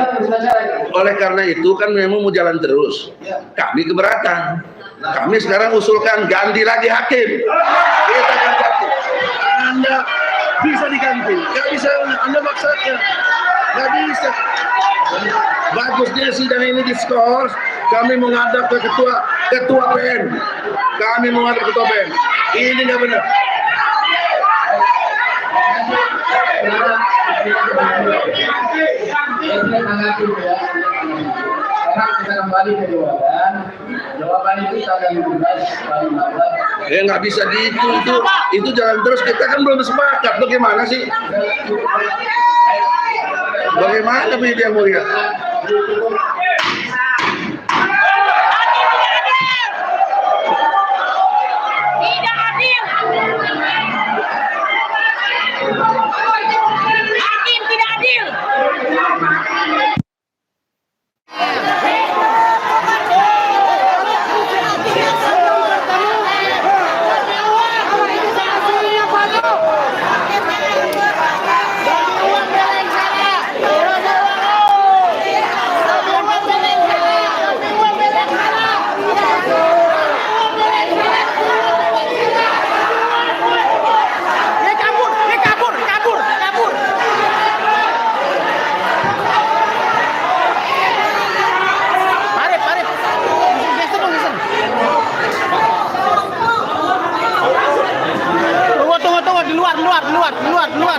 Speaker 6: Oleh karena itu kan memang mau jalan terus. Kami keberatan. Kami sekarang usulkan ganti lagi hakim. Kita ganti hakim. Anda bisa diganti. Nggak bisa Anda maksudnya. Nggak bisa. Bagusnya sidang ini diskors. Kami menghadap ke ketua PN. Kami menghadap ketua PN. Ini nggak benar.
Speaker 2: Sekarang kita kembali ke jawaban. Jawaban itu tanggal 15 kali 16.
Speaker 6: Ya nggak bisa gitu, itu jalan terus. Kita kan belum sepakat. Bagaimana sih? Bagaimana begitu yang mulia?
Speaker 9: Tidak adil. Hakim tidak adil.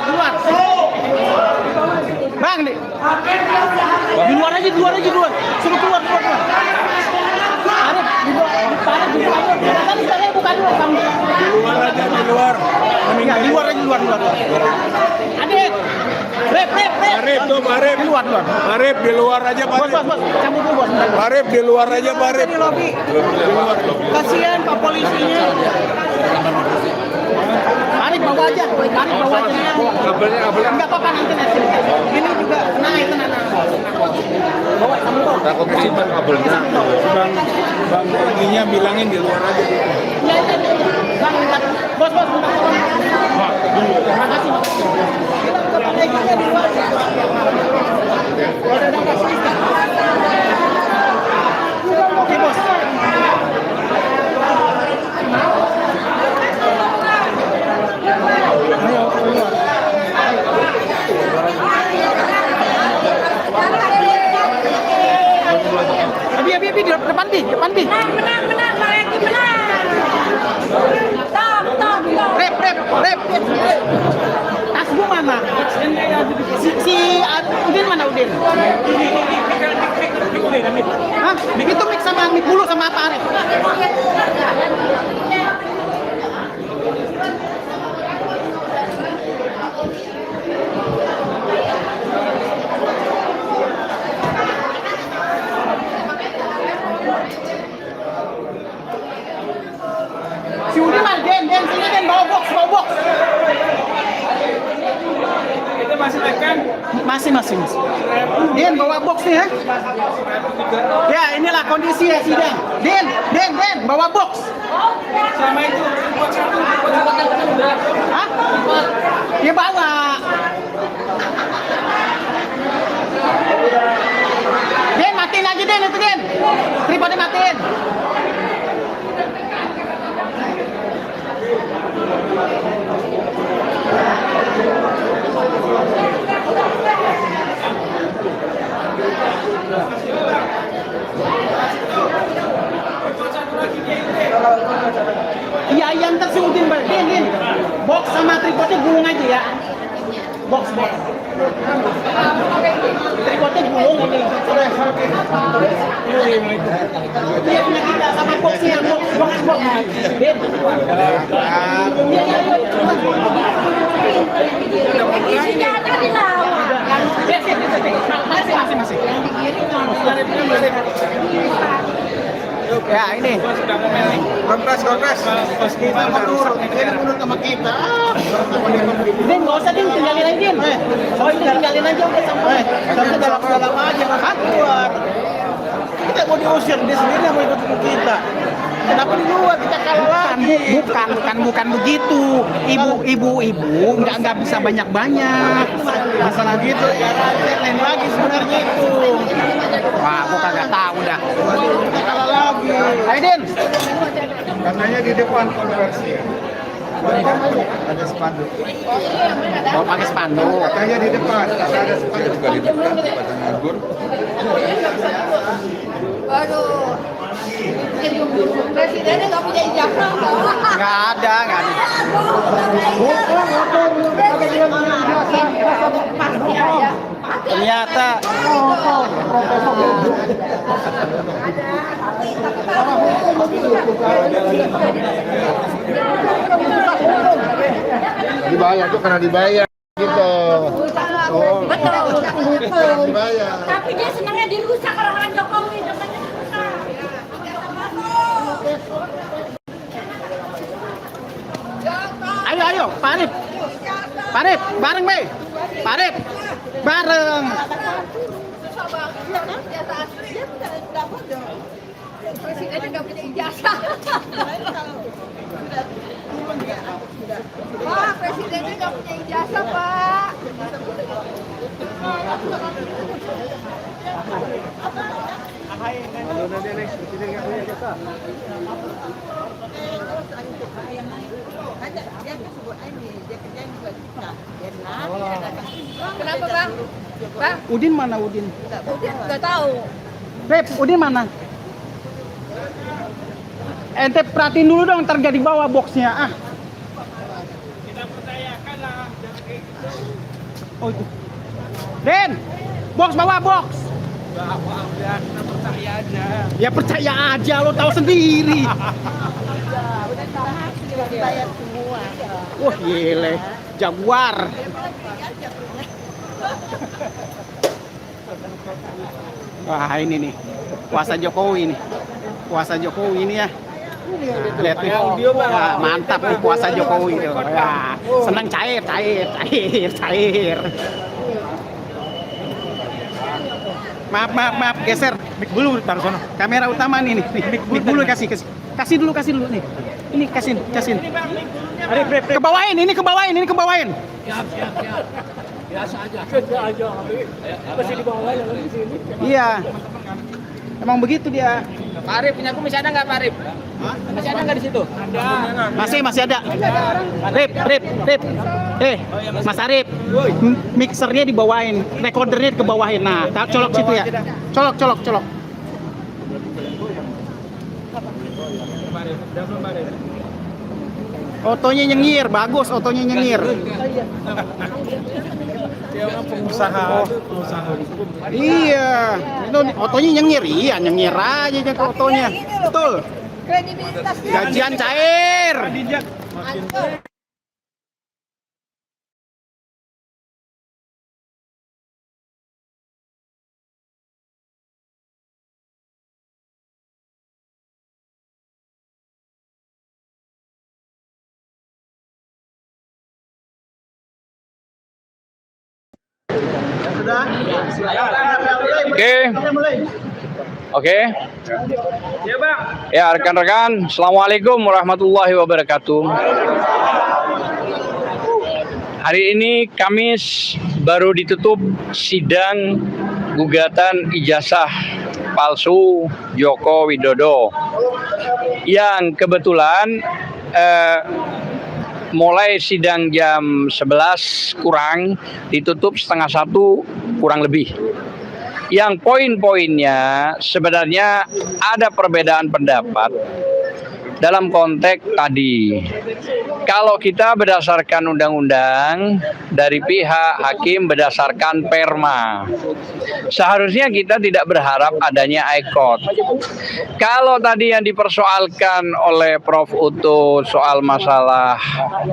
Speaker 9: Luar. Bang nih. Di luar aja. Suruh keluar. Arif, di luar. Tadi saya bukan luar, Bang.
Speaker 10: Di luar.
Speaker 9: Ya, di luar. Adik. Rep.
Speaker 10: Arif.
Speaker 9: Di luar.
Speaker 10: Arif di luar aja, Pak.
Speaker 9: Bos. Cabut dulu, Bos.
Speaker 10: Arif di luar aja, Pak Arif.
Speaker 9: Di lobi. Kasihan Pak polisinya. Arif bawa aja.
Speaker 10: Kabelnya.
Speaker 9: Enggak apa-apa nanti. Ini juga itu bawa sama kau.
Speaker 10: Takut kesimpan kabelnya. Bang ininya bilangin di luar aja.
Speaker 9: Ya. Bang, bos. Terima kasih. Oke, Bos. Abi di depan bi. Menang, Mareki menang. Top. Rep. Tas gua mana? Si Udin mana Udin? Hah? Itu mix sama mix bulu sama apa, Arif? Si Udin mana? Den, sini Den, bawa box.
Speaker 10: Itu masih tekan.
Speaker 9: Masih. Den, bawa box nih ya. Ya, inilah kondisi ya si Den. Den, bawa box.
Speaker 10: Sama itu.
Speaker 9: Hah? Dia bawa. Den, matiin aja Den itu Den. Tripodnya matiin. Iya, ntar si Udin Din. Box sama tripodnya gulung aja ya. Box. Tripodnya gulung ini. Iya, punya kita sama boxnya. Box. Din. Masih. Ya ini.
Speaker 10: Kompres. Kita menurut sama kita.
Speaker 9: Din, nggak usah Din, tinggalin aja Din. Tinggalin aja udah sampai. Sampai dalam aja makan keluar. Kita mau diusir, dia sendiri yang mau ikut kita. Kenapa di luar kita kalah lagi? Bukan begitu. Ibu nggak bisa banyak. Masalah gitu ya, lain lagi sebenarnya itu. Wah, aku kagak tahu dah. Kita kalah lagi. Ayo Din.
Speaker 10: Katanya di depan konversi. Ada spanduk.
Speaker 9: Mau pakai spanduk.
Speaker 10: Katanya di depan. Ada spanduk juga di depan. Pada nganggur.
Speaker 11: Waduh, presidennya nggak punya ijazah nggak?
Speaker 9: Nggak ada.
Speaker 11: Pasti ada.
Speaker 9: Ternyata.
Speaker 10: Dibayar tuh karena dibayar gitu. Oh.
Speaker 11: Betul.
Speaker 10: Dibayar.
Speaker 11: Tapi dia senangnya dirusak orang-orang Jokowi.
Speaker 9: Ayo, Pak Arif. Pak Arif, bareng, Be. Pak Arif, bareng.
Speaker 11: Presiden nggak punya ijazah. Pak, presidennya nggak punya ijazah, Pak. Kenapa, Bang? Bang?
Speaker 9: Udin mana Udin?
Speaker 11: Udin nggak tahu.
Speaker 9: Rep, Udin mana? Ente perhatiin dulu dong, ntar gak dibawa boxnya. Ah. Oh itu. Den, box bawa box.
Speaker 10: Udah, percaya aja.
Speaker 9: Ya percaya aja, lo tahu sendiri. Wah gile, Jaguar. Wah ini nih, puasa Jokowi nih. Puasa Jokowi ini ya. Nah, lihat nih. Wah, mantap nih puasa Jokowi. Wah, senang cair. Maaf, geser. Mik dulu taruh sono. Kamera utama nih. Mik dulu kasih dulu nih. Ini kasih. Ke bawain. Siap. Biasa aja. Masih di bawah ya di sini. Iya. Emang begitu dia.
Speaker 7: Pak Arif, punya aku masih ada nggak Pak Arif? Masih ada nggak di situ?
Speaker 9: Masih ada. Rip. Mas Arif, mixernya dibawain, recordernya dikebawain. Nah, colok situ ya. Colok. Otonya nyengir, bagus otonya nyengir.
Speaker 10: Dia orang pengusaha.
Speaker 9: Iya, itu otonya nyengir aja ke otonya. Betul.
Speaker 11: Kredibilitasnya.
Speaker 9: Gajian cair.
Speaker 7: Oke. Ya rekan-rekan, assalamualaikum warahmatullahi wabarakatuh. Hari ini Kamis baru ditutup sidang gugatan ijazah palsu Joko Widodo yang kebetulan mulai sidang jam 11 kurang, ditutup setengah 1 kurang lebih. Yang poin-poinnya sebenarnya ada perbedaan pendapat dalam konteks tadi. Kalau kita berdasarkan undang-undang, dari pihak hakim berdasarkan perma, seharusnya kita tidak berharap adanya aikot. Kalau tadi yang dipersoalkan oleh Prof. Uto soal masalah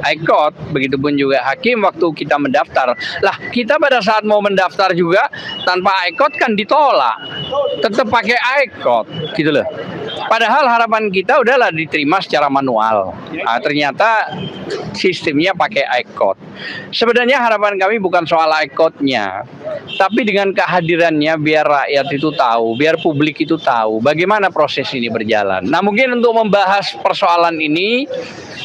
Speaker 7: aikot, begitupun juga hakim waktu kita mendaftar. Lah, kita pada saat mau mendaftar juga tanpa aikot kan ditolak. Tetap pakai aikot, gitu loh. Padahal harapan kita udahlah diterima secara manual. Nah, ternyata sistemnya pakai aikot. Sebenarnya harapan kami bukan soal aikotnya, tapi dengan kehadirannya biar rakyat itu tahu, biar publik itu tahu bagaimana proses ini berjalan. Nah, mungkin untuk membahas persoalan ini,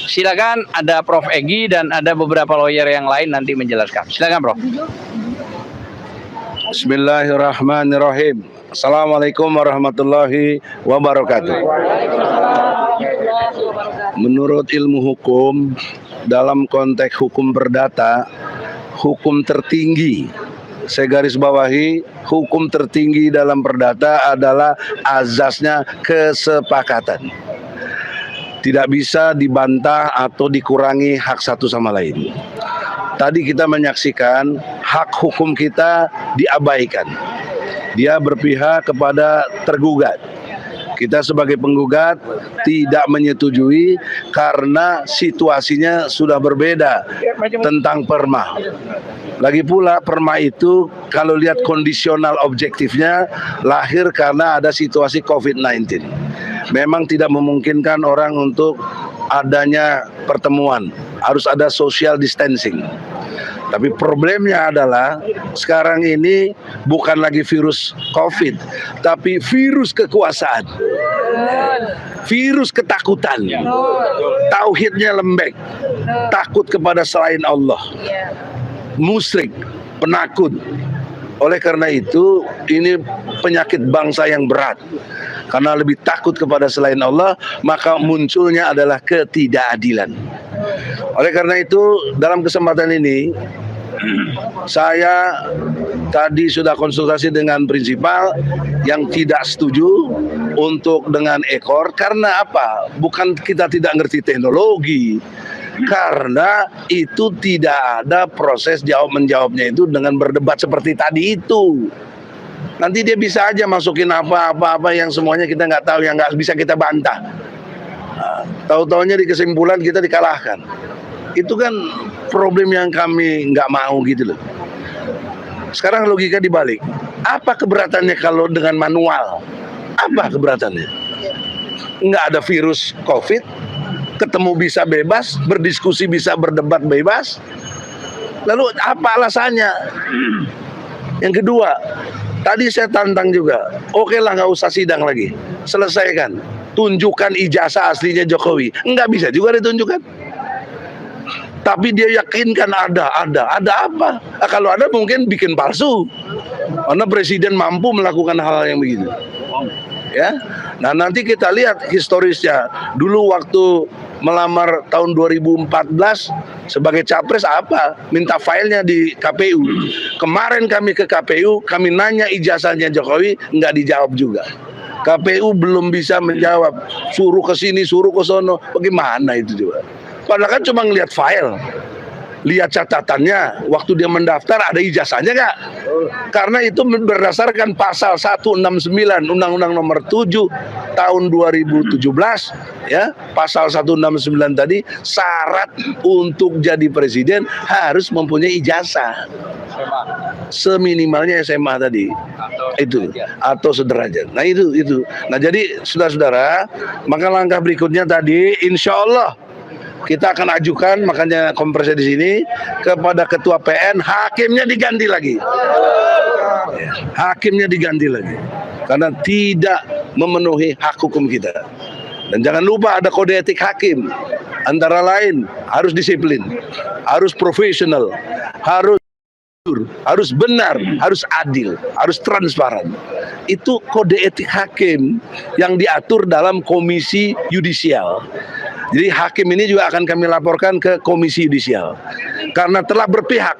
Speaker 7: silakan ada Prof. Egy dan ada beberapa lawyer yang lain nanti menjelaskan. Silakan, Prof.
Speaker 3: Bismillahirrahmanirrahim. Assalamualaikum warahmatullahi wabarakatuh. Menurut ilmu hukum, dalam konteks hukum perdata, hukum tertinggi, saya garis bawahi, hukum tertinggi dalam perdata adalah azasnya kesepakatan. Tidak bisa dibantah atau dikurangi hak satu sama lain. Tadi kita menyaksikan hak hukum kita diabaikan. Dia berpihak kepada tergugat. Kita sebagai penggugat tidak menyetujui karena situasinya sudah berbeda tentang perma. Lagi pula perma itu kalau lihat kondisional objektifnya lahir karena ada situasi COVID-19. Memang tidak memungkinkan orang untuk adanya pertemuan, harus ada social distancing. Tapi problemnya adalah sekarang ini bukan lagi virus COVID, tapi virus kekuasaan, virus ketakutan, tauhidnya lembek, takut kepada selain Allah, musyrik, penakut. Oleh karena itu ini penyakit bangsa yang berat. Karena lebih takut kepada selain Allah, maka munculnya adalah ketidakadilan. Oleh karena itu dalam kesempatan ini saya tadi sudah konsultasi dengan prinsipal yang tidak setuju untuk dengan ekor. Karena apa? Bukan kita tidak ngerti teknologi, karena itu tidak ada proses jawab-menjawabnya itu dengan berdebat seperti tadi itu. Nanti dia bisa aja masukin apa-apa yang semuanya kita nggak tahu, yang nggak bisa kita bantah. Tahu-taunya di kesimpulan kita dikalahkan. Itu kan problem yang kami nggak mau gitu loh. Sekarang logika dibalik. Apa keberatannya kalau dengan manual? Apa keberatannya? Nggak ada virus COVID, ketemu bisa bebas, berdiskusi bisa berdebat bebas. Lalu apa alasannya? Yang kedua, tadi saya tantang juga. Oke lah, nggak usah sidang lagi, selesaikan. Tunjukkan ijazah aslinya Jokowi. Nggak bisa juga ditunjukkan. Tapi dia yakinkan ada apa? Nah, kalau ada mungkin bikin palsu. Karena presiden mampu melakukan hal yang begitu. Ya. Nah, nanti kita lihat historisnya. Dulu waktu melamar tahun 2014 sebagai capres apa? Minta filenya di KPU. Kemarin kami ke KPU, kami nanya ijazahnya Jokowi, nggak dijawab juga. KPU belum bisa menjawab. Suruh ke sini, suruh ke sono. Bagaimana itu juga? Padahal kan cuma ngelihat file, lihat catatannya, waktu dia mendaftar ada ijazahnya nggak? Karena itu berdasarkan pasal 169 Undang-Undang Nomor 7 tahun 2017, ya, pasal 169 tadi syarat untuk jadi presiden harus mempunyai ijazah. Seminimalnya SMA tadi, itu atau sederajat. Nah itu. Nah jadi saudara-saudara, maka langkah berikutnya tadi, insya Allah kita akan ajukan, makanya kompresnya di sini, kepada ketua PN, hakimnya diganti lagi. Hakimnya diganti lagi. Karena tidak memenuhi hak hukum kita. Dan jangan lupa ada kode etik hakim. Antara lain harus disiplin, harus profesional, harus benar, harus adil, harus transparan. Itu kode etik hakim yang diatur dalam komisi yudisial. Jadi hakim ini juga akan kami laporkan ke komisi yudisial karena telah berpihak.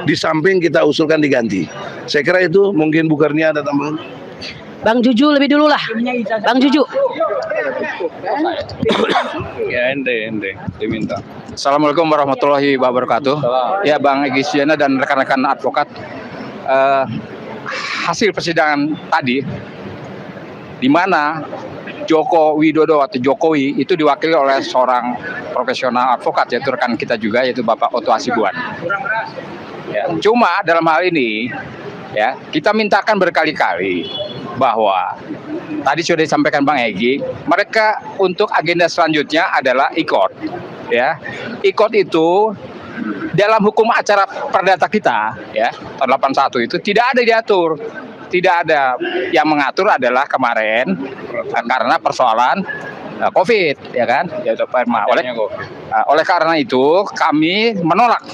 Speaker 3: Di samping kita usulkan diganti. Saya kira itu, mungkin Bu Karnia ada tambahan.
Speaker 1: Bang Juju lebih dulu lah. Bang Juju.
Speaker 7: Ya ente diminta. Assalamualaikum warahmatullahi wabarakatuh. Ya Bang Egy Sujana dan rekan-rekan advokat, hasil persidangan tadi di mana Joko Widodo atau Jokowi itu diwakili oleh seorang profesional advokat, yaitu rekan kita juga, yaitu Bapak Otto Hasibuan. Ya, cuma dalam hal ini ya kita mintakan berkali-kali bahwa tadi sudah disampaikan Bang Egy, mereka untuk agenda selanjutnya adalah ICOT. Ya, ICOT itu dalam hukum acara perdata kita ya tahun 81 itu tidak ada diatur. Tidak ada, yang mengatur adalah kemarin karena persoalan COVID, ya kan? Oleh karena itu kami menolak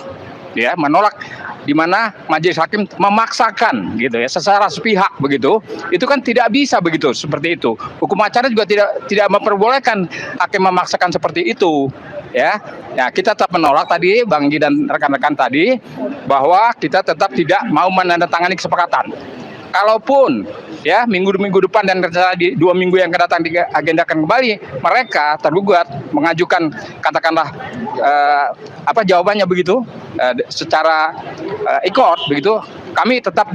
Speaker 7: di mana majelis hakim memaksakan gitu ya secara sepihak begitu. Itu kan tidak bisa begitu, seperti itu. Hukum acara juga tidak memperbolehkan hakim memaksakan seperti itu. Ya, kita tetap menolak tadi Bang Egy dan rekan-rekan tadi bahwa kita tetap tidak mau menandatangani kesepakatan. kalaupun ya minggu depan dan rencana di 2 minggu yang akan datang diagendakan kembali, mereka tergugat mengajukan katakanlah jawabannya begitu secara ikut begitu, kami tetap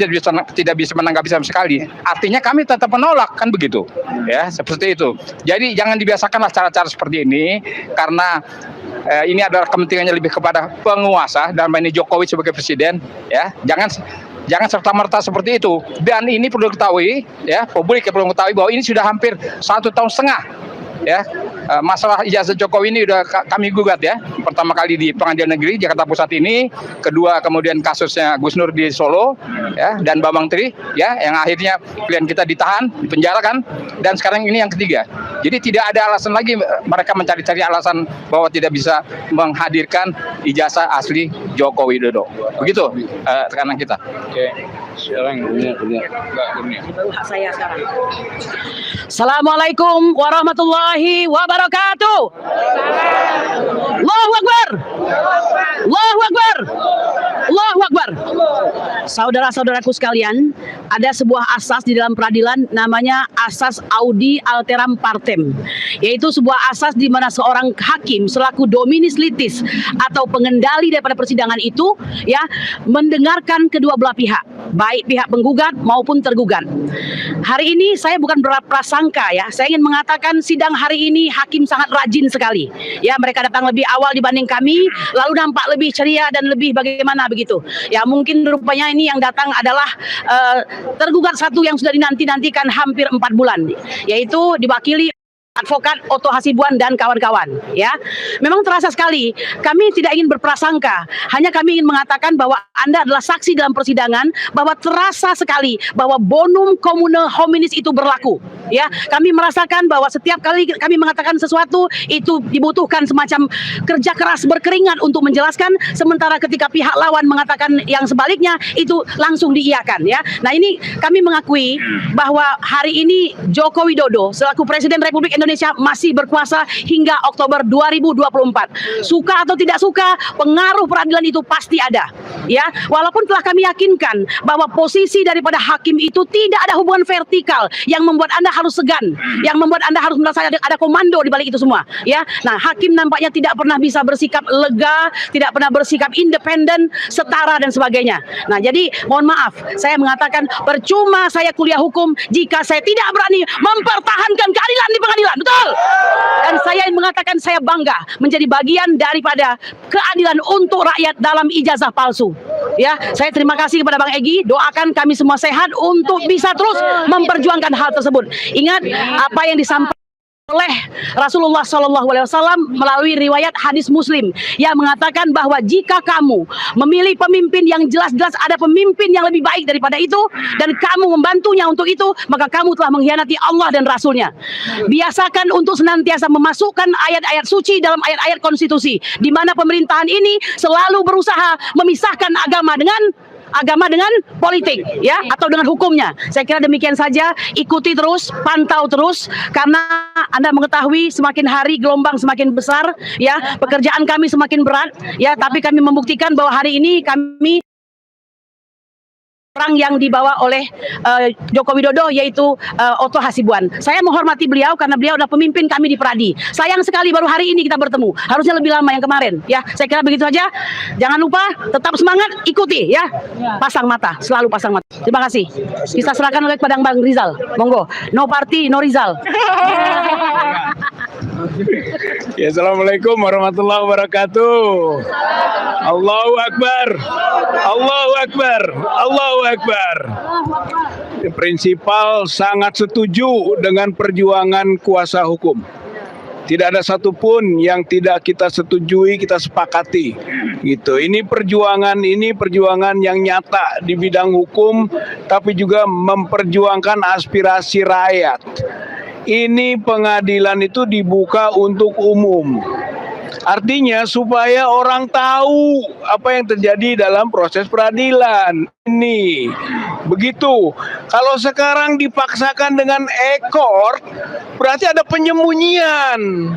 Speaker 7: tidak bisa menanggapi sama sekali. Artinya kami tetap menolak, kan begitu ya, seperti itu. Jadi jangan dibiasakanlah cara-cara seperti ini, karena ini adalah kepentingannya lebih kepada penguasa dan ini Jokowi sebagai presiden ya. Jangan serta-merta seperti itu. Dan ini perlu diketahui ya, publik perlu mengetahui bahwa ini sudah hampir 1,5 tahun ya. Masalah ijazah Jokowi ini udah kami gugat ya. Pertama kali di Pengadilan Negeri Jakarta Pusat ini, kedua kemudian kasusnya Gus Nur di Solo ya, dan Bambang Tri ya, yang akhirnya klien kita ditahan, dipenjarakan, dan sekarang ini yang ketiga. Jadi tidak ada alasan lagi mereka mencari-cari alasan bahwa tidak bisa menghadirkan ijazah asli Joko Widodo. Begitu tekanan kita. Oke. Sekarang
Speaker 1: baru hak saya sekarang. Assalamualaikum warahmatullahi wabarakatuh. Allahu Akbar. Allahu Akbar. Allahu Akbar. Saudara-saudaraku sekalian, ada sebuah asas di dalam peradilan namanya asas audi alteram partem, yaitu sebuah asas di mana seorang hakim selaku dominis litis atau pengendali daripada persidangan itu ya mendengarkan kedua belah pihak, baik pihak penggugat maupun tergugat. Hari ini saya bukan berprasangka ya, saya ingin mengatakan sidang hari ini hakim sangat rajin sekali. Ya, mereka datang lebih awal dibanding kami, lalu nampak lebih ceria dan lebih bagaimana begitu. Ya, mungkin rupanya ini yang datang adalah tergugat satu yang sudah dinanti-nantikan hampir 4 bulan, yaitu diwakili advokat Otto Hasibuan dan kawan-kawan ya. Memang terasa sekali, kami tidak ingin berprasangka, hanya kami ingin mengatakan bahwa Anda adalah saksi dalam persidangan, bahwa terasa sekali bahwa bonum comune hominis itu berlaku ya. Kami merasakan bahwa setiap kali kami mengatakan sesuatu itu dibutuhkan semacam kerja keras berkeringat untuk menjelaskan, sementara ketika pihak lawan mengatakan yang sebaliknya itu langsung diiyakan ya. Nah, ini kami mengakui bahwa hari ini Joko Widodo selaku Presiden Republik Indonesia masih berkuasa hingga Oktober 2024. Suka atau tidak suka, pengaruh peradilan itu pasti ada. Ya, walaupun telah kami yakinkan bahwa posisi daripada hakim itu tidak ada hubungan vertikal yang membuat Anda harus segan, yang membuat Anda harus merasa ada komando di balik itu semua. Ya, nah hakim nampaknya tidak pernah bisa bersikap lega, tidak pernah bersikap independen, setara dan sebagainya. Nah, jadi mohon maaf, saya mengatakan percuma saya kuliah hukum jika saya tidak berani mempertahankan keadilan di pengadilan. Betul. Dan saya ingin mengatakan saya bangga menjadi bagian daripada keadilan untuk rakyat dalam ijazah palsu. Ya, saya terima kasih kepada Bang Egy, doakan kami semua sehat untuk bisa terus memperjuangkan hal tersebut. Ingat apa yang disampaikan oleh Rasulullah SAW melalui riwayat hadis Muslim yang mengatakan bahwa jika kamu memilih pemimpin yang jelas-jelas ada pemimpin yang lebih baik daripada itu dan kamu membantunya untuk itu, maka kamu telah mengkhianati Allah dan Rasulnya. Biasakan untuk senantiasa memasukkan ayat-ayat suci dalam ayat-ayat konstitusi, di mana pemerintahan ini selalu berusaha memisahkan agama dengan politik ya, atau dengan hukumnya. Saya kira demikian saja, ikuti terus, pantau terus, karena Anda mengetahui semakin hari gelombang semakin besar ya, pekerjaan kami semakin berat ya, tapi kami membuktikan bahwa hari ini kami orang yang dibawa oleh Joko Widodo, yaitu Otto Hasibuan. Saya menghormati beliau karena beliau adalah pemimpin kami di Pradi. Sayang sekali baru hari ini kita bertemu. Harusnya lebih lama yang kemarin. Ya, saya kira begitu saja. Jangan lupa tetap semangat, ikuti ya. Pasang mata, selalu pasang mata. Terima kasih. Kita serahkan oleh kepada Bang Rizal. Monggo. No party, no Rizal.
Speaker 10: Ya, assalamualaikum warahmatullahi wabarakatuh. Allahu Akbar. Allahu Akbar. Allahu Akbar. Prinsipal sangat setuju dengan perjuangan kuasa hukum. Tidak ada satupun yang tidak kita setujui, kita sepakati. Gitu. Ini perjuangan yang nyata di bidang hukum, tapi juga memperjuangkan aspirasi rakyat. Ini pengadilan itu dibuka untuk umum. Artinya supaya orang tahu apa yang terjadi dalam proses peradilan. ini. Begitu. Kalau sekarang dipaksakan dengan ekor, berarti ada penyembunyian.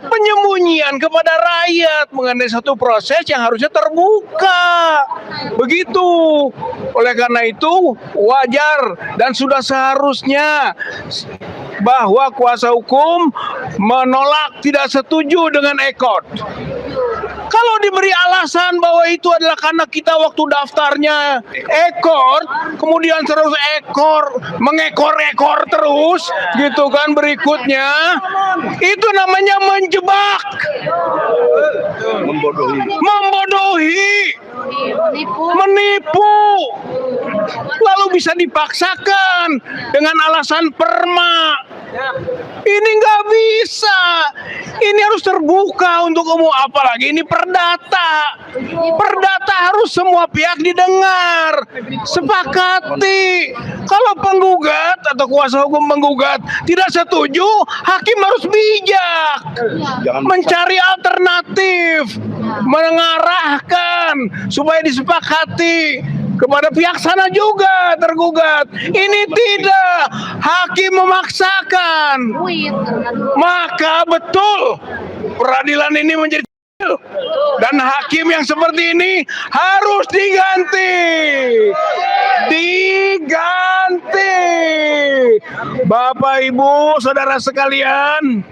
Speaker 10: Penyembunyian kepada rakyat mengenai satu proses yang harusnya terbuka. Begitu. Oleh karena itu, wajar dan sudah seharusnya bahwa kuasa hukum menolak, tidak setuju dengan ekor. Kalau diberi alasan bahwa itu adalah karena kita waktu daftarnya ekor, kemudian terus ekor, mengekor-ekor terus, gitu kan berikutnya, itu namanya menjebak, membodohi, menipu, lalu bisa dipaksakan dengan alasan perma. Ini nggak bisa. Ini harus terbuka untuk umum, apalagi ini perdata. Perdata harus semua pihak didengar, sepakati. Kalau penggugat atau kuasa hukum menggugat tidak setuju, hakim harus bijak, mencari alternatif, mengarahkan supaya disepakati kepada pihak sana juga tergugat. Ini tidak, hakim memaksakan. Maka betul peradilan ini menjadi dan hakim yang seperti ini harus diganti. Bapak Ibu saudara sekalian,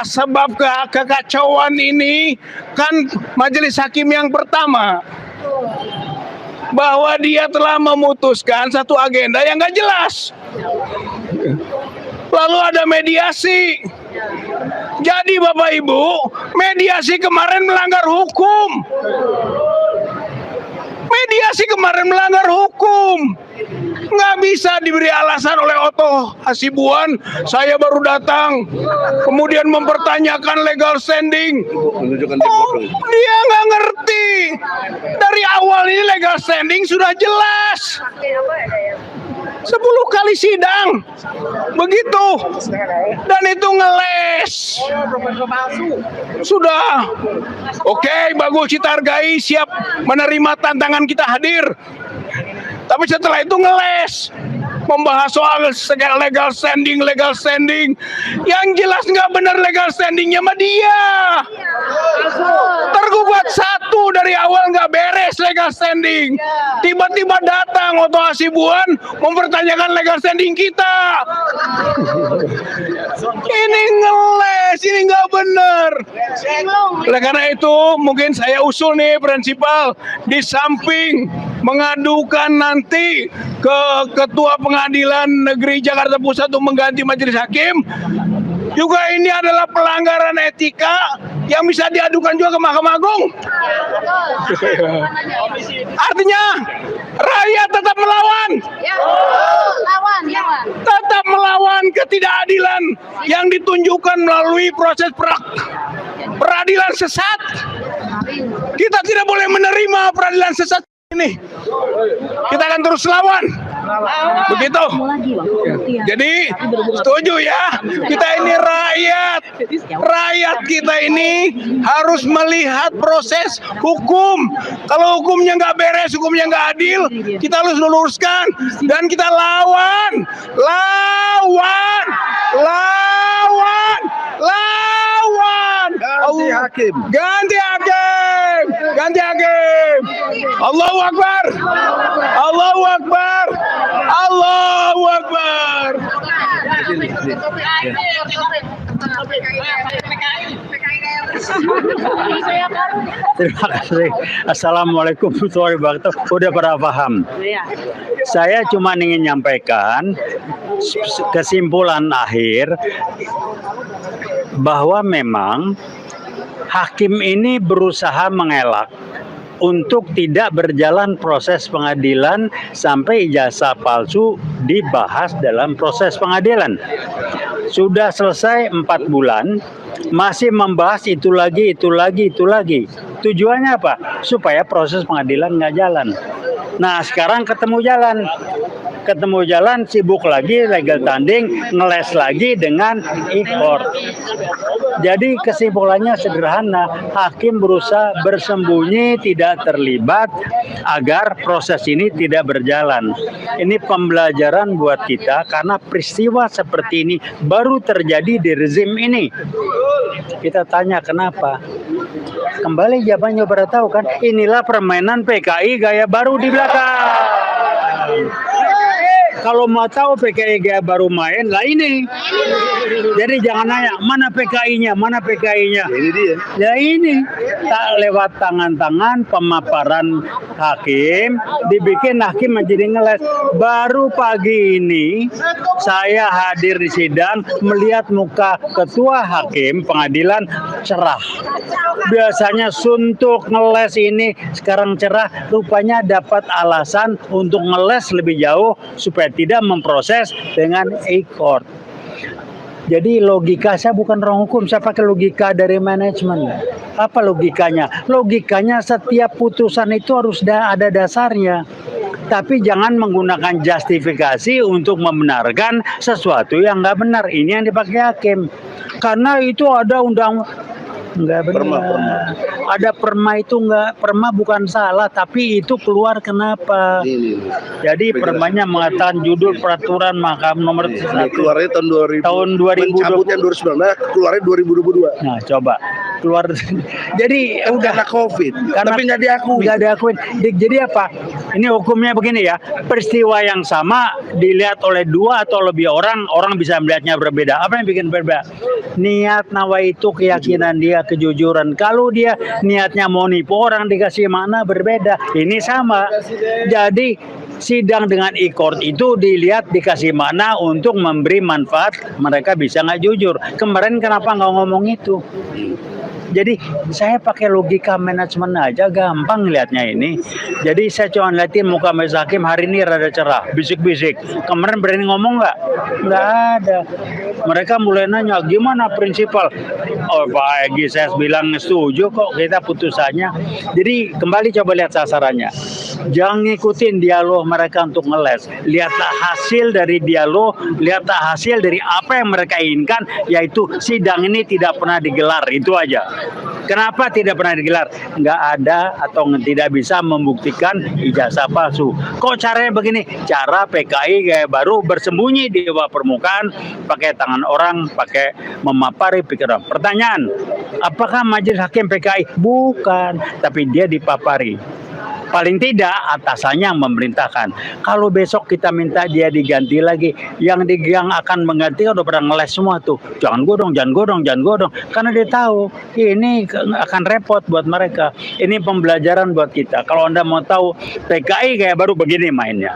Speaker 10: sebab kekacauan ini kan majelis hakim yang pertama, bahwa dia telah memutuskan satu agenda yang nggak jelas. Lalu ada mediasi. Jadi Bapak Ibu, mediasi kemarin melanggar hukum. Mediasi kemarin melanggar hukum. Nggak bisa diberi alasan oleh Otto Hasibuan, saya baru datang, kemudian mempertanyakan legal standing. Oh, dia nggak ngerti. Dari awal ini legal standing sudah jelas. 10 kali sidang, begitu, dan itu ngeles. Sudah, oke, bagus, kita hargai, siap menerima tantangan kita hadir. Tapi setelah itu ngeles, membahas soal legal standing, yang jelas nggak benar legal standingnya sama dia. Tergugat satu dari awal nggak beres legal standing, tiba-tiba datang Otto Hasibuan mempertanyakan legal standing kita. Ini ngeles, ini nggak benar. Oleh karena itu mungkin saya usul nih prinsipal, di samping mengadukan nanti ke Ketua Pengadilan Negeri Jakarta Pusat untuk mengganti majelis hakim, juga ini adalah pelanggaran etika yang bisa diadukan juga ke Mahkamah Agung. Artinya rakyat tetap melawan, tetap melawan ketidakadilan yang ditunjukkan melalui proses peradilan sesat. Kita tidak boleh menerima peradilan sesat ini. Kita akan terus lawan. Begitu. Jadi setuju ya, kita ini rakyat kita ini harus melihat proses hukum. Kalau hukumnya nggak beres, hukumnya nggak adil, kita harus luruskan dan kita lawan. Ganti hakim. Allahu Akbar.
Speaker 12: Terima kasih. Assalamualaikum warahmatullahi wabarakatuh. Udah pada paham. Saya cuma ingin menyampaikan kesimpulan akhir bahwa memang hakim ini berusaha mengelak untuk tidak berjalan proses pengadilan sampai ijazah palsu dibahas dalam proses pengadilan. Sudah selesai 4 bulan, masih membahas itu lagi. Tujuannya apa? Supaya proses pengadilan nggak jalan. Nah, sekarang ketemu jalan. ketemu jalan sibuk lagi legal tanding, ngeles lagi dengan e-court. Jadi kesimpulannya sederhana, hakim berusaha bersembunyi tidak terlibat agar proses ini tidak berjalan. Ini pembelajaran buat kita karena peristiwa seperti ini baru terjadi di rezim ini. Kita tanya kenapa? Kembali jawabannya pada tahu kan, inilah permainan PKI gaya baru di belakang. Kalau mau tahu PKI gaya baru main, lah ini. Jadi jangan nanya, mana PKI-nya, mana PKI-nya.
Speaker 3: Ini dia.
Speaker 12: Ya ini, tak lewat tangan-tangan pemaparan hakim, dibikin hakim menjadi ngeles. Baru pagi ini, saya hadir di sidang, melihat muka ketua hakim pengadilan cerah. Biasanya suntuk ngeles ini, sekarang cerah, rupanya dapat alasan untuk ngeles lebih jauh, supaya tidak memproses dengan e-court. Jadi logika saya bukan orang hukum, saya pakai logika dari manajemen. Apa logikanya? Logikanya setiap putusan itu harus ada dasarnya. Tapi jangan menggunakan justifikasi untuk membenarkan sesuatu yang nggak benar. Ini yang dipakai hakim. Karena itu ada nggak benar. Ada perma itu nggak, perma bukan salah, tapi itu keluar kenapa? Jadi permanya mengatakan judul peraturan Mahkamah nomor
Speaker 3: keluarnya tahun 2000. Mencabutnya 2019, keluarnya 2022.
Speaker 12: Nah, coba keluar. Jadi udah
Speaker 3: COVID,
Speaker 12: karena
Speaker 3: tapi nggak diakui.
Speaker 12: Nggak diakuin. Jadi apa? Ini hukumnya begini ya. Peristiwa yang sama dilihat oleh dua atau lebih orang, orang bisa melihatnya berbeda. Apa yang bikin berbeda? Niat nawa itu keyakinan dia, kejujuran. Kalau dia niatnya mau nipu orang, dikasih makna berbeda. Ini sama. Jadi sidang dengan e-court itu dilihat dikasih makna untuk memberi manfaat, mereka bisa nggak jujur. Kemarin kenapa nggak ngomong itu? Jadi saya pakai logika manajemen aja, gampang lihatnya ini. Jadi saya cuma liatin muka Majelis Hakim hari ini rada cerah, bisik-bisik. Kemarin berani ngomong nggak? Nggak ada. Mereka mulai nanya, gimana prinsipal? Oh Pak Egy, saya bilang setuju kok kita putusannya. Jadi kembali coba lihat sasarannya. Jangan ngikutin dialog mereka untuk ngeles. Lihatlah hasil dari dialog, lihatlah hasil dari apa yang mereka inginkan, yaitu sidang ini tidak pernah digelar, itu aja. Kenapa tidak pernah digelar? Nggak ada atau tidak bisa membuktikan ijazah palsu. Kok caranya begini? Cara PKI gaya baru bersembunyi di bawah permukaan, pakai tangan orang, pakai memapari pikiran. Pertanyaan, apakah Majelis Hakim PKI? Bukan, tapi dia dipapari. Paling tidak atasannya yang memerintahkan. Kalau besok kita minta dia diganti lagi, yang akan mengganti udah pada ngeles semua tuh. Jangan godong. Karena dia tahu ini akan repot buat mereka. Ini pembelajaran buat kita. Kalau Anda mau tahu PKI kayak baru begini mainnya.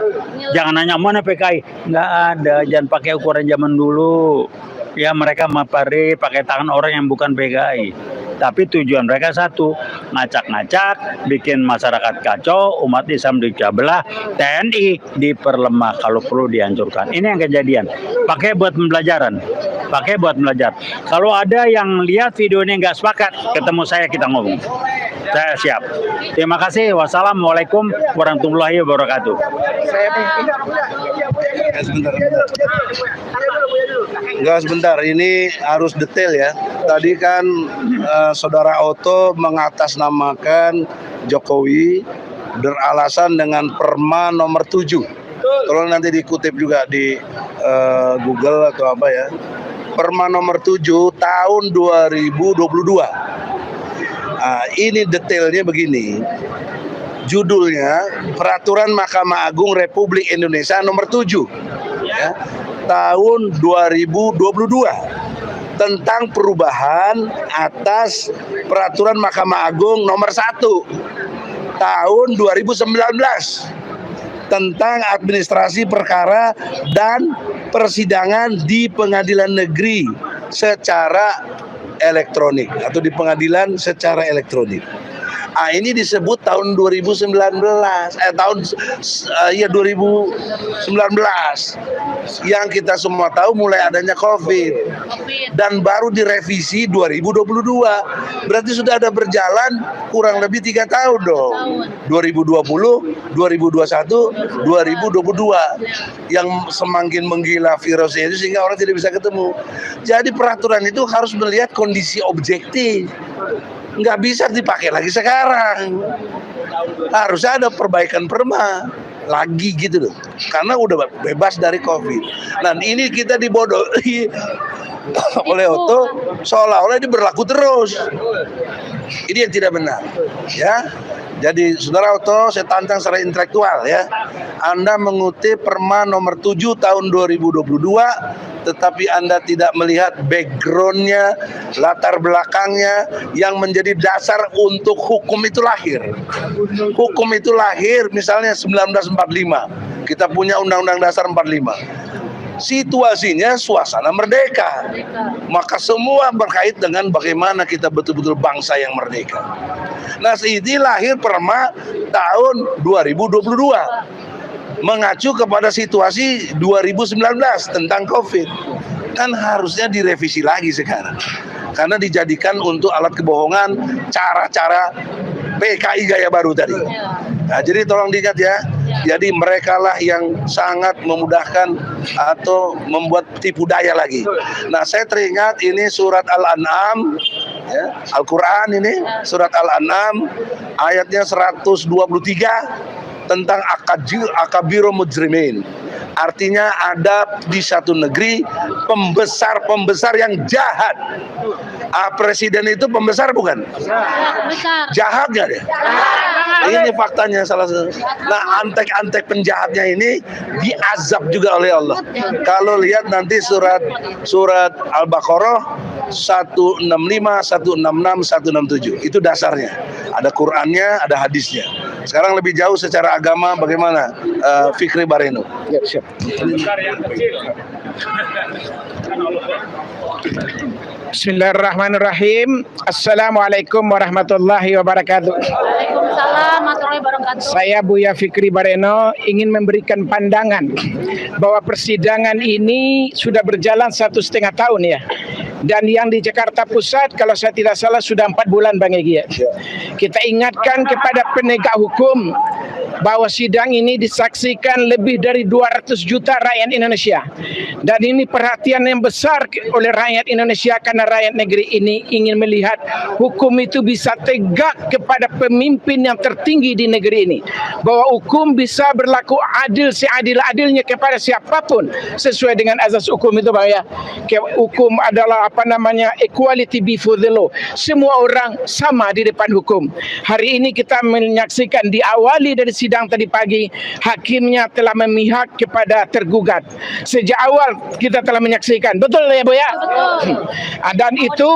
Speaker 12: Jangan nanya mana PKI. Nggak ada. Jangan pakai ukuran zaman dulu. Ya mereka mapari pakai tangan orang yang bukan PKI. Tapi tujuan mereka satu, ngacak-ngacak, bikin masyarakat kacau, umat Islam dipecah belah, TNI diperlemah kalau perlu dihancurkan. Ini yang kejadian. Pakai buat pembelajaran. Kalau ada yang lihat video ini nggak sepakat, ketemu saya kita ngomong. Saya siap. Terima kasih. Wassalamualaikum warahmatullahi wabarakatuh.
Speaker 3: Sebentar. Ini harus detail ya. Tadi kan Saudara Otto mengatasnamakan Jokowi beralasan dengan Perma nomor 7. Tolong nanti dikutip juga di Google atau apa ya. Perma nomor 7 tahun 2022. Ini detailnya begini. Judulnya Peraturan Mahkamah Agung Republik Indonesia nomor 7 ya, tahun 2022 tentang perubahan atas Peraturan Mahkamah Agung nomor 1 tahun 2019 tentang administrasi perkara dan persidangan di pengadilan negeri secara elektronik atau di pengadilan secara elektronik.
Speaker 6: Ini disebut tahun 2019, ya 2019 yang kita semua tahu mulai adanya COVID dan baru direvisi 2022. Berarti sudah ada berjalan kurang lebih 3 tahun dong. 2020, 2021, 2022 yang semakin menggila virusnya itu sehingga orang tidak bisa ketemu. Jadi peraturan itu harus melihat kondisi objektif. Nggak bisa dipakai lagi sekarang. Harus ada perbaikan perma lagi gitu loh. Karena udah bebas dari COVID. Nah ini kita dibodohi oleh Otto seolah-olah ini berlaku terus. Ini yang tidak benar. Ya. Jadi saudara Otto, saya tantang secara intelektual ya. Anda mengutip Perma nomor 7 tahun 2022, tetapi Anda tidak melihat backgroundnya, latar belakangnya yang menjadi dasar untuk hukum itu lahir. Hukum itu lahir misalnya 1945. Kita punya Undang-Undang Dasar 45. Situasinya suasana merdeka. Maka semua berkait dengan bagaimana kita betul-betul bangsa yang merdeka. Nah, ini lahir Perma tahun 2022. Mengacu kepada situasi 2019 tentang COVID. Kan harusnya direvisi lagi sekarang. Karena dijadikan untuk alat kebohongan cara-cara PKI gaya baru tadi. Nah, jadi tolong diingat ya. Jadi merekalah yang sangat memudahkan atau membuat tipu daya lagi. Nah, saya teringat ini surat Al-An'am, ya, Al-Quran ini surat Al-An'am ayatnya 123 tentang akabiru mujrimin. Artinya ada di satu negeri pembesar-pembesar yang jahat. Presiden itu pembesar bukan? Jahat nggak dia? Ini faktanya salah satu. Nah, antek-antek penjahatnya ini diazab juga oleh Allah. Kalau lihat nanti surat Al-Baqarah 165, 166, 167. Itu dasarnya. Ada Qur'annya, ada hadisnya. Sekarang lebih jauh secara agama bagaimana Fikri Bareno? Ya, siap.
Speaker 13: Bismillahirrahmanirrahim. Assalamualaikum warahmatullahi wabarakatuh.
Speaker 11: Waalaikumsalam warahmatullahi wabarakatuh.
Speaker 13: Saya Buya Fikri Bareno ingin memberikan pandangan bahwa persidangan ini sudah berjalan 1,5 tahun ya. Dan yang di Jakarta Pusat kalau saya tidak salah sudah 4 bulan Bang Egy. Kita ingatkan kepada penegak hukum bahwa sidang ini disaksikan lebih dari 200 juta rakyat Indonesia. Dan ini perhatian yang besar oleh rakyat Indonesia karena rakyat negeri ini ingin melihat hukum itu bisa tegak kepada pemimpin yang tertinggi di negeri ini. Bahwa hukum bisa berlaku adil seadil-adilnya kepada siapapun sesuai dengan azas hukum itu Bang ya. Hukum adalah equality before the law. Semua orang sama di depan hukum. Hari ini kita menyaksikan diawali dari sidang tadi pagi, hakimnya telah memihak kepada tergugat. Sejak awal kita telah menyaksikan. Betul ya Bu ya? Betul. Dan itu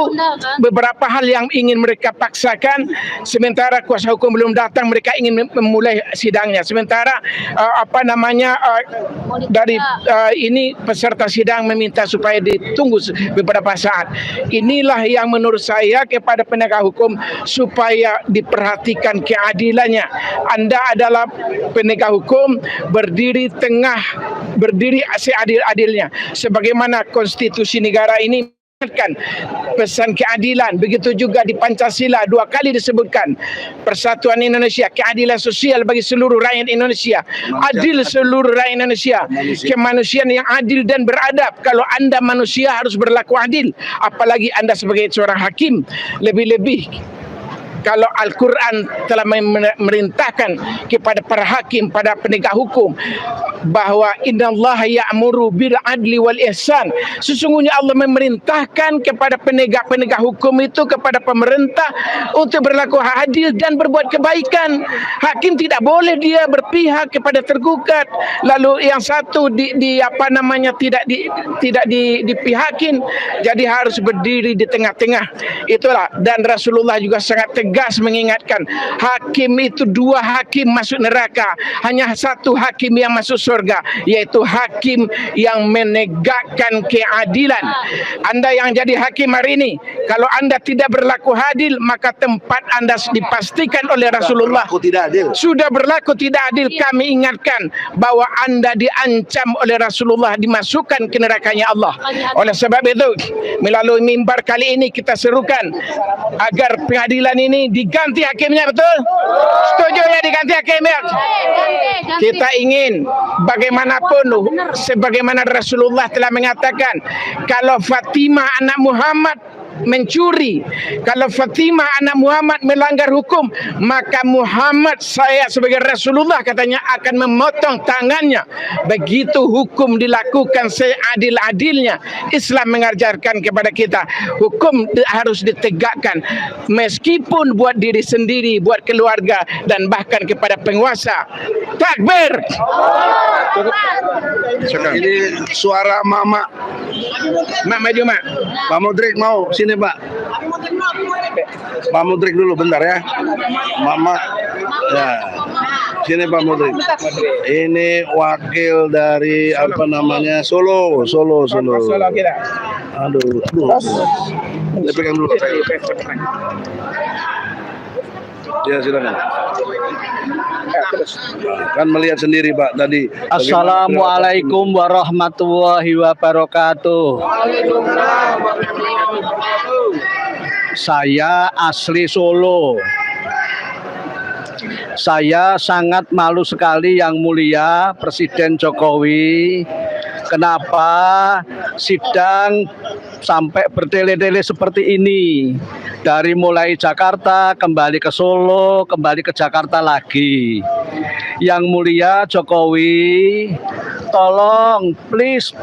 Speaker 13: beberapa hal yang ingin mereka paksakan sementara kuasa hukum belum datang, mereka ingin memulai sidangnya. Sementara dari ini peserta sidang meminta supaya ditunggu beberapa saat. Inilah yang menurut saya kepada penegak hukum supaya diperhatikan keadilannya. Anda adalah penegak hukum, berdiri seadil-adilnya. Sebagaimana konstitusi negara ini kan pesan keadilan, begitu juga di Pancasila 2 kali disebutkan persatuan Indonesia, keadilan sosial bagi seluruh rakyat Indonesia, adil seluruh rakyat Indonesia, kemanusiaan yang adil dan beradab. Kalau Anda manusia harus berlaku adil, apalagi Anda sebagai seorang hakim, lebih-lebih kalau Al-Quran telah memerintahkan kepada para hakim, pada penegak hukum bahwa innallaha ya'muru bil adli wal ihsan. Sesungguhnya Allah memerintahkan kepada penegak hukum itu, kepada pemerintah untuk berlaku adil dan berbuat kebaikan. Hakim tidak boleh dia berpihak kepada tergugat, lalu yang satu tidak dipihakin. Jadi harus berdiri di tengah-tengah. Itulah, dan Rasulullah juga sangat tegas tegas mengingatkan, hakim itu 2 hakim masuk neraka, hanya 1 hakim yang masuk surga, yaitu hakim yang menegakkan keadilan. Anda yang jadi hakim hari ini, kalau Anda tidak berlaku adil, maka tempat Anda dipastikan oleh Rasulullah sudah berlaku tidak adil. Kami ingatkan bahwa Anda diancam oleh Rasulullah dimasukkan ke nerakanya Allah. Oleh sebab itu, melalui mimbar kali ini kita serukan agar pengadilan ini diganti hakimnya, betul? Setuju ya diganti hakimnya? Kita ingin bagaimanapun, sebagaimana Rasulullah telah mengatakan, kalau Fatimah anak Muhammad mencuri, kalau Fatimah anak Muhammad melanggar hukum, maka Muhammad, saya sebagai Rasulullah katanya, akan memotong tangannya. Begitu hukum dilakukan seadil-adilnya. Islam mengajarkan kepada kita, hukum harus ditegakkan, meskipun buat diri sendiri, buat keluarga, dan bahkan kepada penguasa. Takbir.
Speaker 6: Ini suara mama.
Speaker 13: Mak maju, Mak.
Speaker 6: Pak Mudrik mau sini Pak. Pak Mudrik dulu bentar ya. Mama. Ya. Sini Pak Mudrik. Ini wakil dari apa namanya Solo.
Speaker 13: Solo kita.
Speaker 6: Aduh. Pegang dulu. Ya silakan. Kan melihat sendiri Pak tadi.
Speaker 7: Assalamualaikum warahmatullahi wabarakatuh. Saya asli Solo. Saya sangat malu sekali Yang Mulia Presiden Jokowi. Kenapa sidang sampai bertele-tele seperti ini? Dari mulai Jakarta, kembali ke Solo, kembali ke Jakarta lagi. Yang Mulia Jokowi, tolong please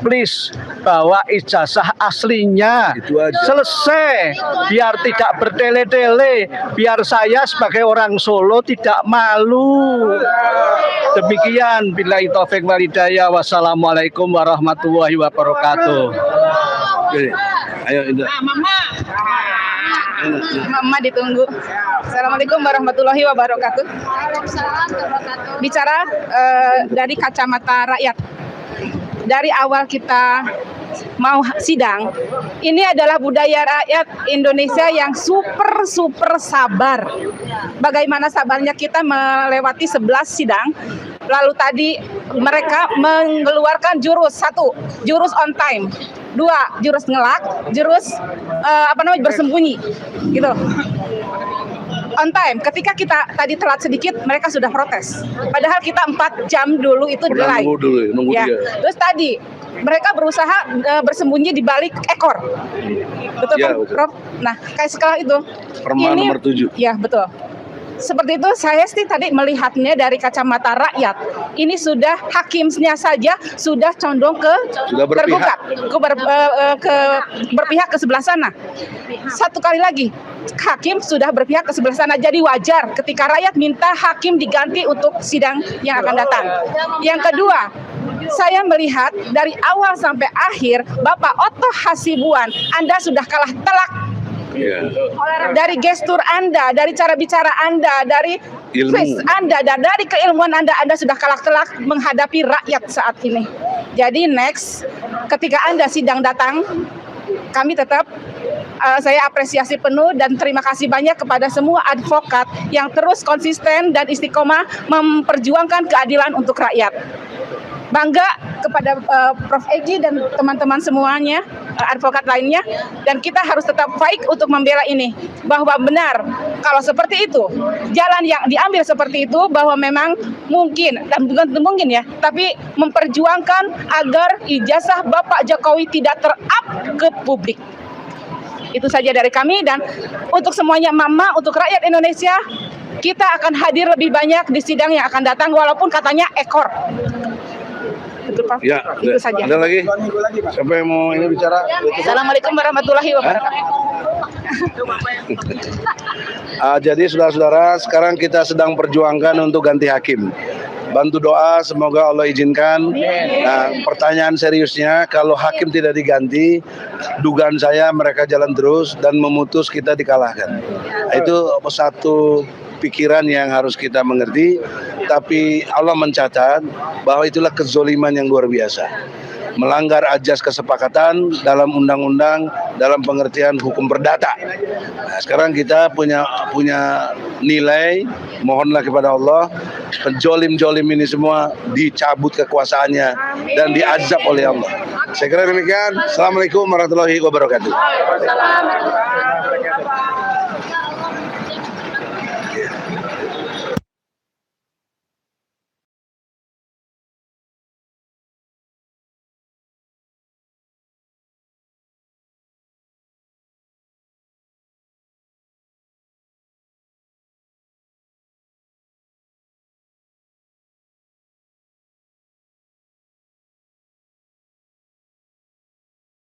Speaker 7: bawa ijazah aslinya. Selesai, biar tidak bertele-tele, biar saya sebagai orang Solo tidak malu. Demikian, billahi taufik wal hidayah. Wassalamualaikum warahmatullahi wabarakatuh.
Speaker 6: Ayo Indra.
Speaker 11: Mama ditunggu. Assalamualaikum warahmatullahi wabarakatuh. Bicara dari kacamata rakyat. Dari awal kita mau sidang, ini adalah budaya rakyat Indonesia yang super sabar. Bagaimana sabarnya kita melewati 11 sidang. Lalu tadi mereka mengeluarkan jurus 1, jurus on time. 2, jurus ngelak, jurus bersembunyi, gitu. On time, ketika kita tadi telat sedikit, mereka sudah protes. Padahal kita 4 jam dulu itu delay.
Speaker 6: Nunggu
Speaker 11: ya.
Speaker 6: dia.
Speaker 11: Terus tadi mereka berusaha bersembunyi di balik ekor, betul
Speaker 6: ya,
Speaker 11: kan, Prof? Nah, kayak sekarang itu.
Speaker 6: Perma
Speaker 11: ini,
Speaker 6: nomor 7.
Speaker 11: Ya betul. Seperti itu, saya sih tadi melihatnya dari kacamata rakyat. Ini sudah hakimnya saja sudah condong ke tergugat, berpihak ke sebelah sana. Satu kali lagi, hakim sudah berpihak ke sebelah sana. Jadi wajar ketika rakyat minta hakim diganti untuk sidang yang akan datang. Yang kedua, saya melihat dari awal sampai akhir, Bapak Otto Hasibuan, Anda sudah kalah telak. Dari gestur Anda, dari cara bicara Anda, dari face Anda, dan dari keilmuan Anda sudah kalah telak menghadapi rakyat saat ini. Jadi next, ketika Anda sidang datang, kami tetap saya apresiasi penuh dan terima kasih banyak kepada semua advokat yang terus konsisten dan istiqomah memperjuangkan keadilan untuk rakyat. Bangga kepada Prof. Egi dan teman-teman semuanya, advokat lainnya, dan kita harus tetap fight untuk membela ini, bahwa benar kalau seperti itu, jalan yang diambil seperti itu, bahwa memang mungkin, dan bukan mungkin ya, tapi memperjuangkan agar ijazah Bapak Jokowi tidak ter-up ke publik. Itu saja dari kami, dan untuk semuanya Mama, untuk rakyat Indonesia, kita akan hadir lebih banyak di sidang yang akan datang, walaupun katanya ekor. Betul, Pak.
Speaker 6: Ya,
Speaker 11: itu saja.
Speaker 6: Ada lagi? Siapa yang mau ini bicara?
Speaker 11: Assalamualaikum warahmatullahi wabarakatuh.
Speaker 6: Jadi saudara-saudara, sekarang kita sedang perjuangkan untuk ganti hakim.
Speaker 3: bantu doa semoga Allah izinkan. Nah, pertanyaan seriusnya, kalau hakim tidak diganti, dugaan saya mereka jalan terus dan memutus kita dikalahkan. Itu satu pikiran yang harus kita mengerti, tapi Allah mencatat bahwa itulah kezoliman yang luar biasa, melanggar ajas kesepakatan dalam undang-undang, dalam pengertian hukum perdata. Nah, sekarang kita punya nilai, mohonlah kepada Allah penjolim-jolim ini semua dicabut kekuasaannya dan diazab oleh Allah. Saya kira demikian. Assalamualaikum warahmatullahi wabarakatuh.